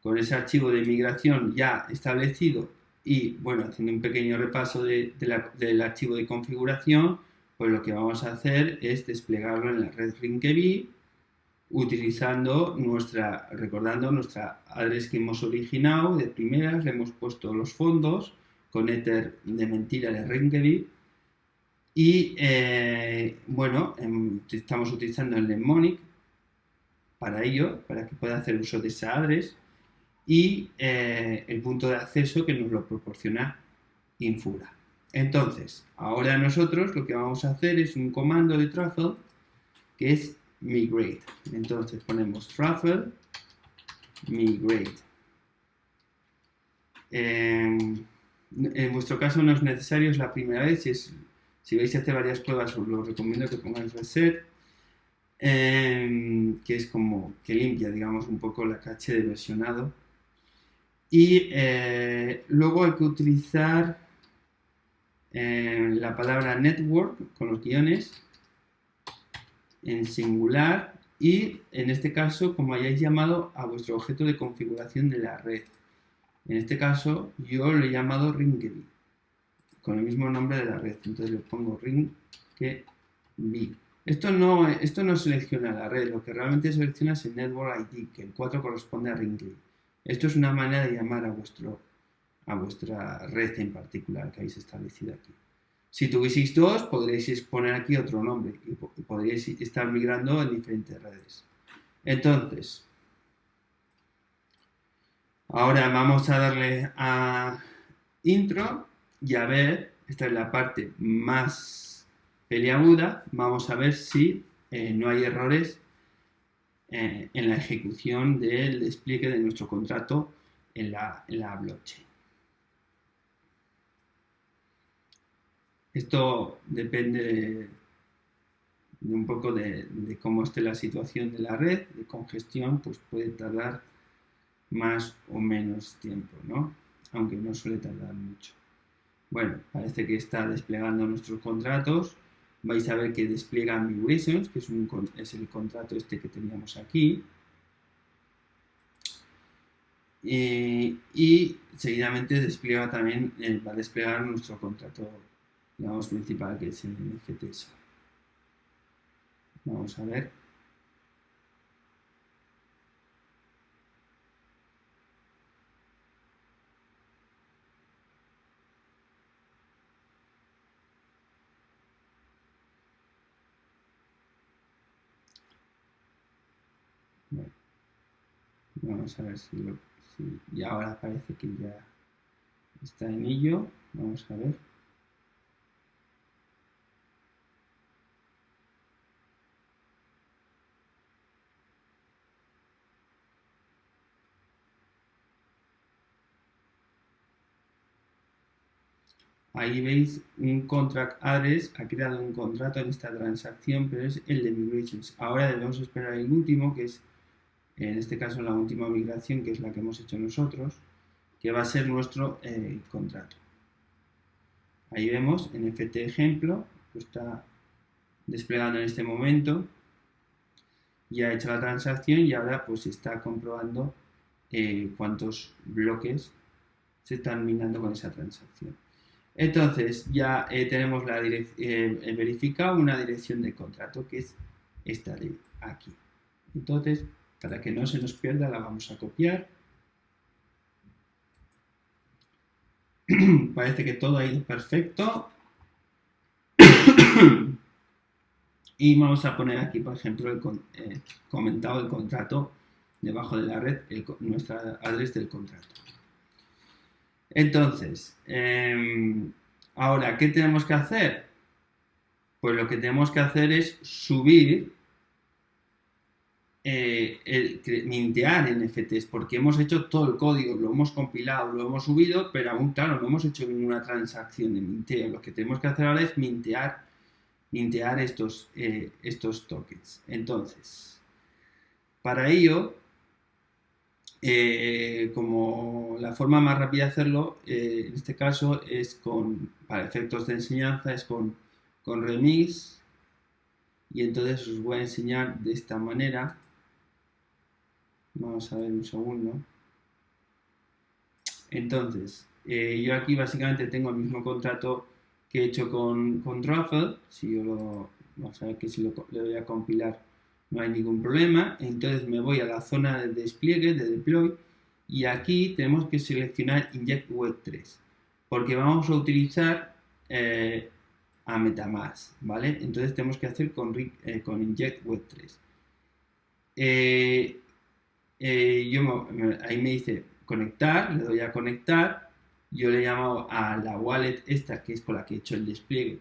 con ese archivo de migración ya establecido Y bueno, haciendo un pequeño repaso del archivo de configuración, pues lo que vamos a hacer es desplegarlo en la red Ringkey recordando nuestra address que hemos originado de primeras, le hemos puesto los fondos con Ether de mentira de Ringkey y bueno, estamos utilizando el mnemonic para ello, para que pueda hacer uso de esa address y el punto de acceso que nos lo proporciona Infura. Entonces, ahora nosotros lo que vamos a hacer es un comando de truffle que es migrate. Entonces ponemos truffle migrate. En vuestro caso no es necesario, es la primera vez. Si vais a hacer varias pruebas, os lo recomiendo que pongáis reset, que es como que limpia, digamos, un poco la caché de versionado. Y luego hay que utilizar la palabra network con los guiones en singular y en este caso como hayáis llamado a vuestro objeto de configuración de la red. En este caso yo lo he llamado Ringkey con el mismo nombre de la red, entonces le pongo Ringkey. Esto no selecciona la red, lo que realmente selecciona es el Network ID, que el 4 corresponde a Ringkey. Esto es una manera de llamar a vuestra red en particular que habéis establecido aquí. Si tuvieseis dos, podréis poner aquí otro nombre y podríais estar migrando en diferentes redes. Entonces, ahora vamos a darle a intro y a ver, esta es la parte más peliaguda, vamos a ver si no hay errores en la ejecución del despliegue de nuestro contrato en la blockchain. Esto depende de un poco de cómo esté la situación de la red, de congestión, pues puede tardar más o menos tiempo, ¿no? Aunque no suele tardar mucho. Bueno, parece que está desplegando nuestros contratos. Vais a ver que despliega Migrations, que es el contrato este que teníamos aquí. Y seguidamente despliega también, va a desplegar nuestro contrato, digamos, principal, que es el NFT. Vamos a ver. Bueno, vamos a ver si y ahora parece que ya está en ello. Vamos a ver. Ahí veis un contract address, ha creado un contrato en esta transacción, pero es el de migrations. Ahora debemos esperar el último, que es en este caso la última migración, que es la que hemos hecho nosotros, que va a ser nuestro contrato. Ahí vemos NFT ejemplo, lo está desplegando en este momento, ya ha hecho la transacción y ahora pues está comprobando cuántos bloques se están minando con esa transacción. Entonces ya tenemos verificado una dirección de contrato que es esta de aquí. Entonces, para que no se nos pierda, la vamos a copiar. Parece que todo ha ido perfecto. Y vamos a poner aquí, por ejemplo, comentado el contrato debajo de la red, nuestra address del contrato. Entonces, ahora, ¿qué tenemos que hacer? Pues lo que tenemos que hacer es subir, mintear NFTs, porque hemos hecho todo el código, lo hemos compilado, lo hemos subido, pero aún, claro, no hemos hecho ninguna transacción de minteo. Lo que tenemos que hacer ahora es mintear estos tokens. Entonces, para ello, como la forma más rápida de hacerlo, en este caso es para efectos de enseñanza, es con Remix, y entonces os voy a enseñar de esta manera. Vamos a ver un segundo. Entonces, Yo aquí básicamente tengo el mismo contrato que he hecho con Truffle. Si yo vamos a ver que si le voy a compilar no hay ningún problema. Entonces me voy a la zona de despliegue, de deploy, y aquí tenemos que seleccionar Inject Web 3, porque vamos a utilizar a MetaMask, ¿vale? Entonces tenemos que hacer con Inject Web 3. Ahí me dice conectar, le doy a conectar, yo le he llamado a la wallet esta que es con la que he hecho el despliegue,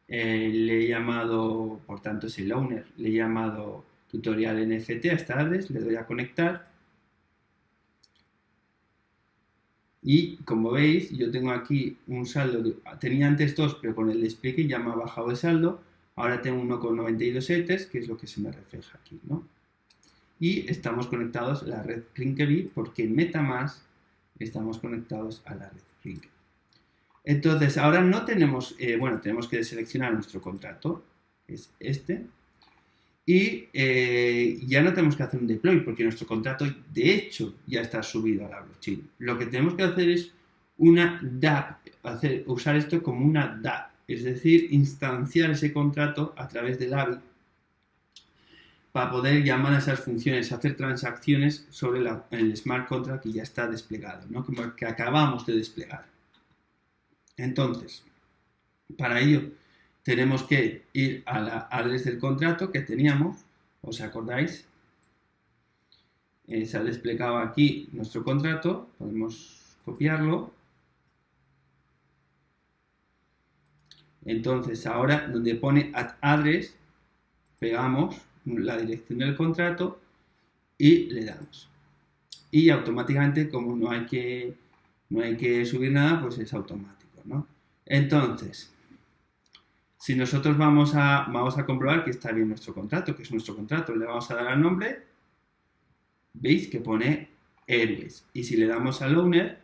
le he llamado, por tanto es el owner, le he llamado tutorial NFT a esta adres, le doy a conectar y como veis yo tengo aquí un saldo, tenía antes 2 pero con el despliegue ya me ha bajado el saldo, ahora tengo 1,92 ETH que es lo que se me refleja aquí, ¿no? Y estamos conectados a la red Crinkery porque en MetaMask estamos conectados a la red Crinkery. Entonces, ahora no tenemos, tenemos que seleccionar nuestro contrato, es este, y ya no tenemos que hacer un deploy porque nuestro contrato de hecho ya está subido a la blockchain. Lo que tenemos que hacer es una dApp, usar esto como una dApp, es decir, instanciar ese contrato a través del API para poder llamar a esas funciones, hacer transacciones sobre el smart contract que ya está desplegado, ¿no? Como el que acabamos de desplegar. Entonces, para ello tenemos que ir a la adres del contrato que teníamos, ¿os acordáis? Se ha desplegado aquí nuestro contrato, podemos copiarlo. Entonces, ahora donde pone address, pegamos la dirección del contrato y le damos. Y automáticamente, como no hay que subir nada, pues es automático, ¿no? Entonces, si nosotros vamos a comprobar que está bien nuestro contrato, que es nuestro contrato, le vamos a dar al nombre, veis que pone héroes. Y si le damos al owner,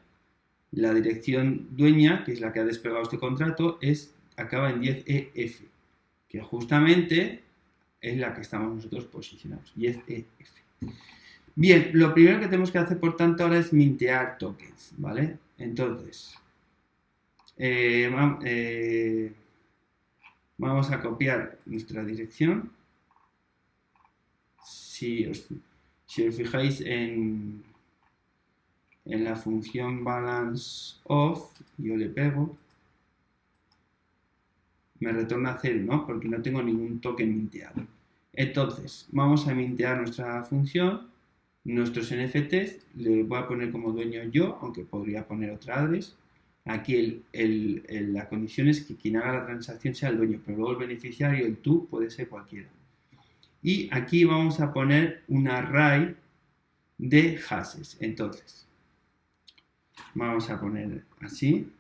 la dirección dueña, que es la que ha desplegado este contrato, acaba en 10EF, que justamente es la que estamos nosotros posicionados, 10EF. Bien, lo primero que tenemos que hacer, por tanto, ahora es mintear tokens, ¿vale? Entonces, vamos a copiar nuestra dirección. Si os fijáis en la función balance of, yo le pego, me retorna 0, ¿no? Porque no tengo ningún token minteado. Entonces, vamos a mintear nuestra función, nuestros NFTs, le voy a poner como dueño yo, aunque podría poner otra adres. Aquí la condición es que quien haga la transacción sea el dueño, pero luego el beneficiario, el tú, puede ser cualquiera. Y aquí vamos a poner un array de hashes. Entonces, vamos a poner así.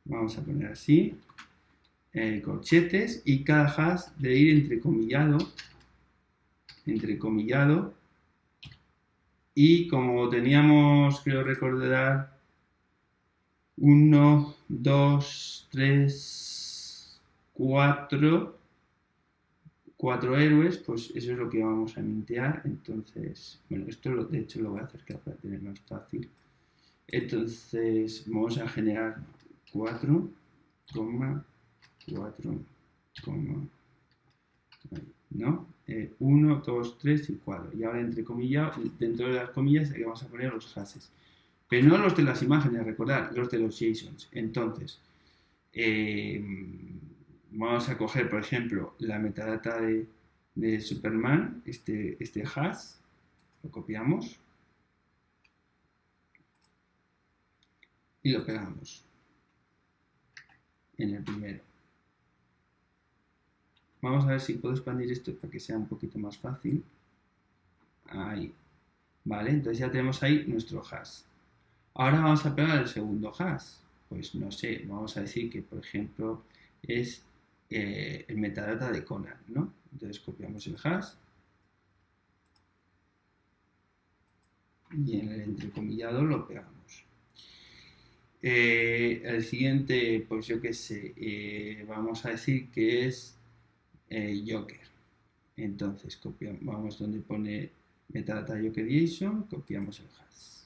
Vamos a poner así. Corchetes y cada hash debe ir entrecomillado. Y como teníamos, creo recordar, 1, 2, 3, 4 héroes, pues eso es lo que vamos a mintear. Entonces, bueno, esto de hecho lo voy a acercar para tener más fácil. Entonces, vamos a generar 4, 4, ¿no? 1, 2, 3 y 4. Y ahora dentro de las comillas aquí vamos a poner los hashes. Pero no los de las imágenes, recordad, los de los JSONs. Entonces, vamos a coger, por ejemplo, la metadata de Superman, este hash, lo copiamos y lo pegamos en el primero. Vamos a ver si puedo expandir esto para que sea un poquito más fácil. Ahí. Vale, entonces ya tenemos ahí nuestro hash. Ahora vamos a pegar el segundo hash. Pues no sé, vamos a decir que, por ejemplo, es el metadata de Conan, ¿no? Entonces copiamos el hash. Y en el entrecomillado lo pegamos. El siguiente, pues yo qué sé, vamos a decir que es Joker. Entonces vamos donde pone metadata Joker JSON, copiamos el hash.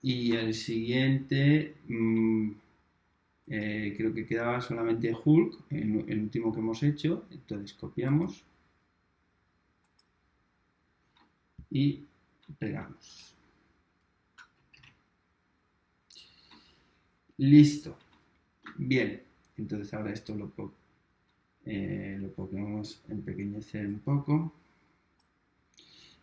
Y el siguiente, creo que quedaba solamente Hulk, el último que hemos hecho. Entonces copiamos y pegamos. Listo. Bien, entonces ahora esto lo podemos empequeñecer un poco.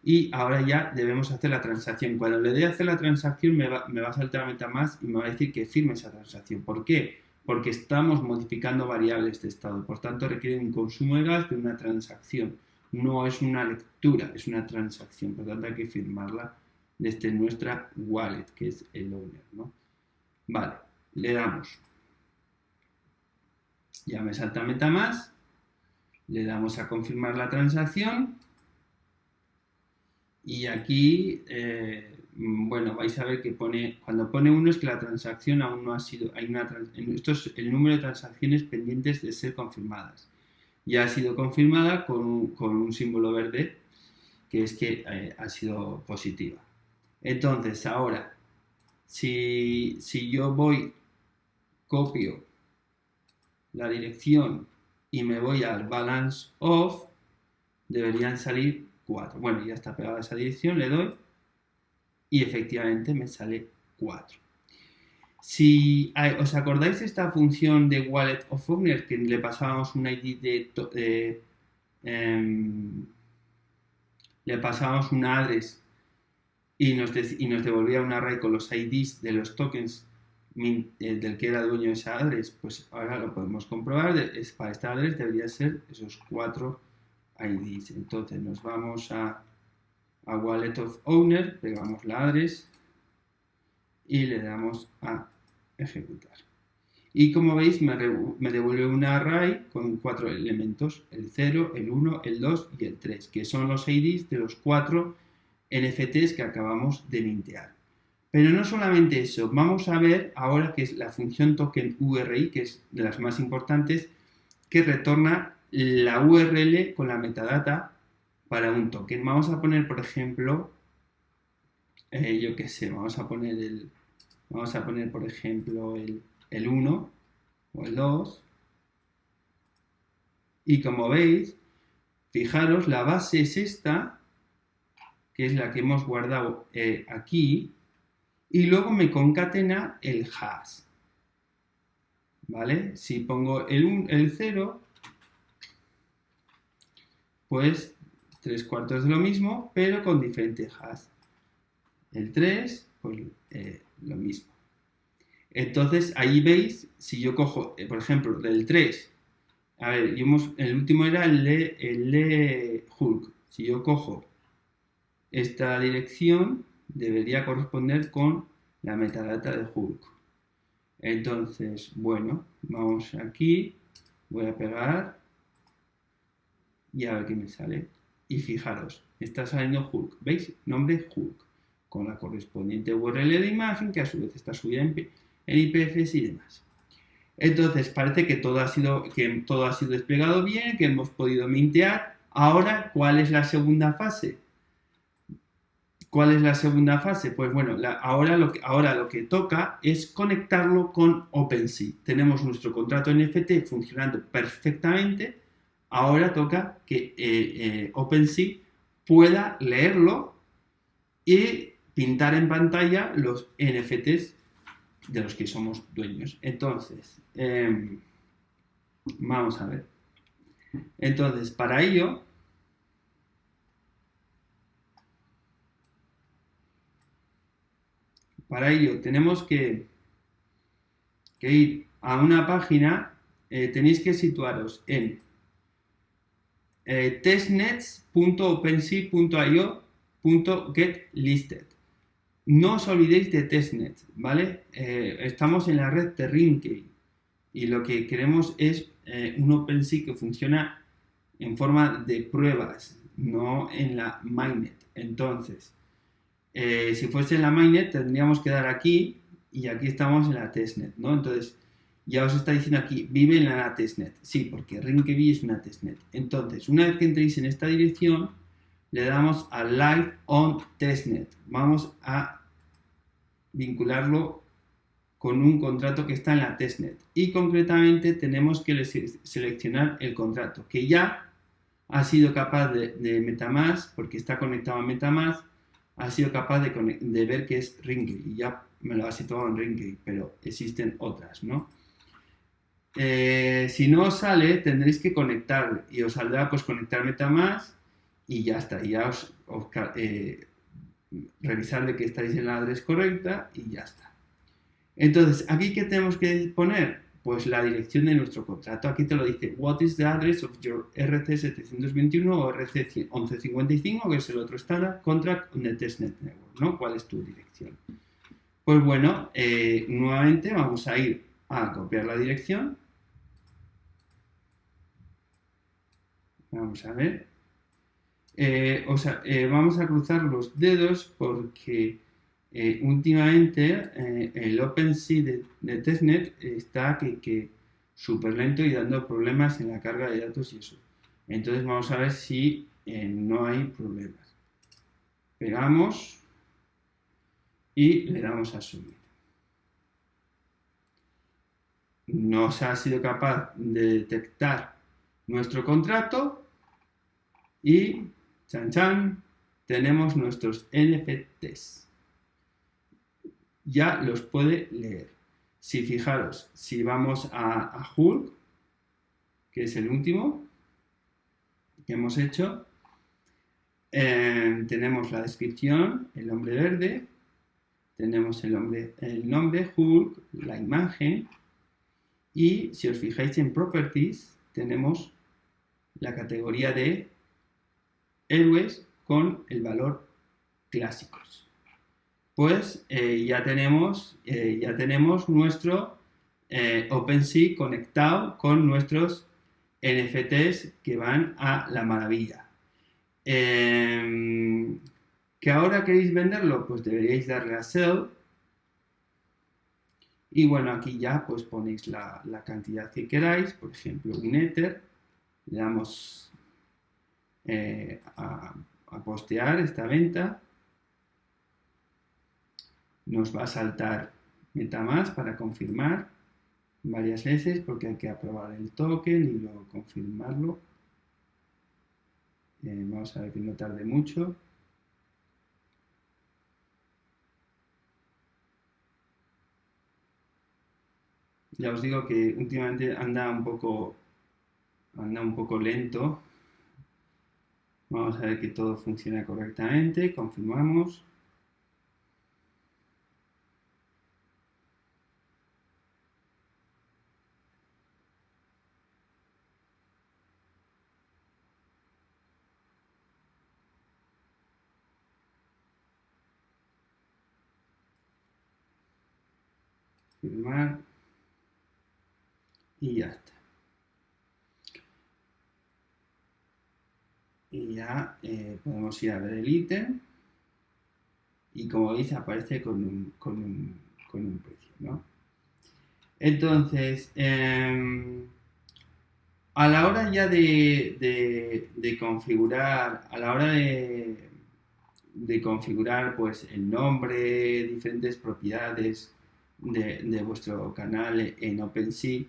Y ahora ya debemos hacer la transacción. Cuando le dé a hacer la transacción me va a saltar la más y me va a decir que firme esa transacción. ¿Por qué? Porque estamos modificando variables de estado. Por tanto, requiere un consumo de gas de una transacción. No es una lectura, es una transacción. Por tanto, hay que firmarla desde nuestra wallet, que es el owner, ¿no? Vale, le damos. Ya me salta MetaMask. Le damos a confirmar la transacción. Y aquí, bueno, vais a ver que cuando pone 1 es que la transacción aún no ha sido, esto es el número de transacciones pendientes de ser confirmadas. Ya ha sido confirmada con un símbolo verde, que es que ha sido positiva. Entonces, ahora, si yo copio la dirección y me voy al balance of, deberían salir 4. Bueno, ya está pegada esa dirección, le doy y efectivamente me sale 4. Si os acordáis de esta función de wallet of owner que le pasábamos un ID le pasábamos un address y nos devolvía un array con los IDs de los tokens del que era dueño de esa address, pues ahora lo podemos comprobar. Para esta address debería ser esos 4 IDs. Entonces nos vamos a Wallet of Owner, pegamos la address y le damos a ejecutar. Y como veis me devuelve un array con 4 elementos, el 0, el 1, el 2 y el 3, que son los IDs de los 4 NFTs que acabamos de mintear. Pero no solamente eso, vamos a ver ahora que es la función token URI, que es de las más importantes, que retorna la URL con la metadata para un token. Vamos a poner, por ejemplo, yo qué sé, vamos a poner, por ejemplo, el 1 o el 2. Y como veis, fijaros, la base es esta, que es la que hemos guardado aquí, y luego me concatena el hash. ¿Vale? Si pongo el 0, pues 3/4 de lo mismo, pero con diferente hash. El 3, pues lo mismo. Entonces, ahí veis, si yo cojo, por ejemplo, del 3, a ver, el último era el de Hulk. Si yo cojo esta dirección, debería corresponder con la metadata de Hulk. Entonces, bueno, vamos aquí, voy a pegar y a ver qué me sale. Y fijaros, está saliendo Hulk, ¿veis? Nombre Hulk, con la correspondiente URL de imagen que a su vez está subida en IPFS y demás. Entonces, parece que todo ha sido desplegado bien, que hemos podido mintear. Ahora, ¿cuál es la segunda fase? ¿Cuál es la segunda fase? Pues bueno, ahora lo que toca es conectarlo con OpenSea. Tenemos nuestro contrato NFT funcionando perfectamente. Ahora toca que OpenSea pueda leerlo y pintar en pantalla los NFTs de los que somos dueños. Entonces, vamos a ver. Entonces, para ello, tenemos que ir a una página. Tenéis que situaros en testnets.opensea.io.getlisted. No os olvidéis de testnet, ¿vale? Estamos en la red de Ringkey y lo que queremos es un OpenSea que funciona en forma de pruebas, no en la mainnet. Entonces, si fuese en la mainnet tendríamos que dar aquí y aquí estamos en la testnet, ¿no? Entonces, ya os está diciendo aquí, vive en la testnet. Sí, porque Ringkey es una testnet. Entonces, una vez que entréis en esta dirección, le damos a Live on Testnet. Vamos a vincularlo con un contrato que está en la testnet. Y concretamente tenemos que seleccionar el contrato, que ya ha sido capaz de MetaMask, porque está conectado a MetaMask, ha sido capaz de ver que es Ringkey, y ya me lo ha situado en Ringkey, pero existen otras, ¿no? Si no os sale, tendréis que conectar, y os saldrá pues conectar MetaMask, y ya está, y ya revisar de que estáis en la adres correcta, y ya está. Entonces, ¿aquí qué tenemos que poner? Pues la dirección de nuestro contrato. Aquí te lo dice, what is the address of your RC721 o RC1155, que es el otro standard contract on the testnet network, ¿no? ¿Cuál es tu dirección? Pues bueno, nuevamente vamos a ir a copiar la dirección. Vamos a ver. Vamos a cruzar los dedos porque últimamente el OpenSea de testnet está que súper lento y dando problemas en la carga de datos y eso. Entonces vamos a ver si no hay problemas. Pegamos y le damos a subir. Nos ha sido capaz de detectar nuestro contrato y chan chan, tenemos nuestros NFTs. Ya los puede leer. Si fijaros, si vamos a Hulk, que es el último que hemos hecho, tenemos la descripción, el hombre verde, tenemos el nombre Hulk, la imagen, y si os fijáis en Properties, tenemos la categoría de héroes con el valor clásicos. Pues ya tenemos nuestro OpenSea conectado con nuestros NFTs que van a la maravilla. ¿Que ahora queréis venderlo? Pues deberíais darle a Sell. Y bueno, aquí ya pues ponéis la cantidad que queráis, por ejemplo, un Ether. Le damos a postear esta venta. Nos va a saltar MetaMask para confirmar varias veces porque hay que aprobar el token y luego confirmarlo. Vamos a ver que no tarde mucho. Ya os digo que últimamente anda un poco lento. Vamos a ver que todo funciona correctamente. Confirmamos. Firmar. Y ya está. Y ya podemos ir a ver el ítem. Y como veis aparece con un precio, ¿no? Entonces, a la hora ya de configurar, a la hora de configurar pues el nombre, diferentes propiedades de vuestro canal en OpenSea,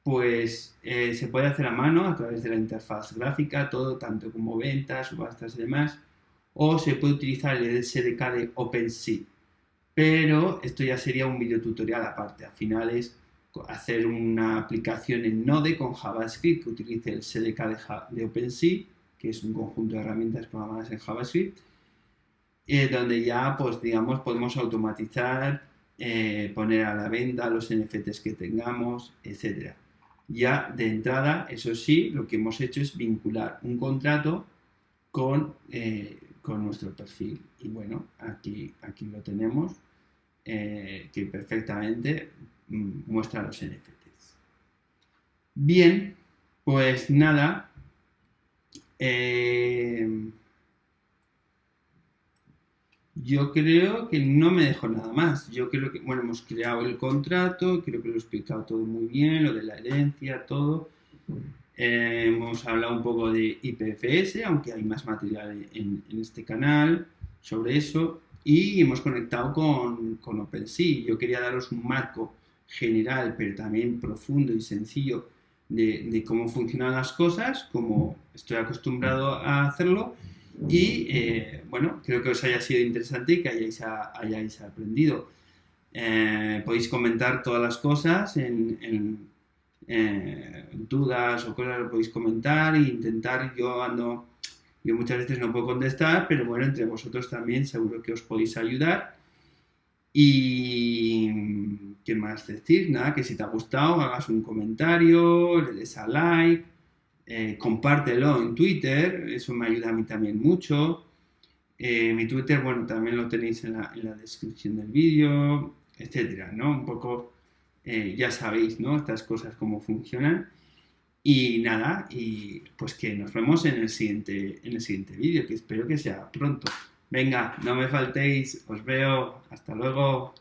pues se puede hacer a mano a través de la interfaz gráfica, todo tanto como ventas, subastas y demás, o se puede utilizar el SDK de OpenSea, pero esto ya sería un video tutorial aparte. Al final es hacer una aplicación en Node con JavaScript que utilice el SDK de OpenSea, que es un conjunto de herramientas programadas en JavaScript, donde ya, pues digamos, podemos automatizar, poner a la venta los NFTs que tengamos, etc. Ya de entrada, eso sí, lo que hemos hecho es vincular un contrato con nuestro perfil. Y bueno, aquí lo tenemos, que perfectamente muestra los NFTs. Bien, pues nada. Yo creo que no me dejo nada más. Yo creo que, bueno, hemos creado el contrato, creo que lo he explicado todo muy bien, lo de la herencia, todo. Hemos hablado un poco de IPFS, aunque hay más material en este canal sobre eso. y hemos conectado con OpenSea. Yo quería daros un marco general, pero también profundo y sencillo de cómo funcionan las cosas, como estoy acostumbrado a hacerlo. Y bueno, creo que os haya sido interesante y que hayáis aprendido. Podéis comentar todas las cosas dudas o cosas, lo podéis comentar e intentar. Yo muchas veces no puedo contestar, pero bueno, entre vosotros también seguro que os podéis ayudar. Y ¿qué más decir? Nada, que si te ha gustado hagas un comentario, le des a like, compártelo en Twitter, eso me ayuda a mí también mucho. Mi Twitter, bueno, también lo tenéis en la descripción del vídeo, etcétera, ¿no? Un poco, ya sabéis, ¿no? Estas cosas cómo funcionan. Y nada, y pues que nos vemos en el siguiente vídeo, que espero que sea pronto. Venga, no me faltéis, os veo, hasta luego.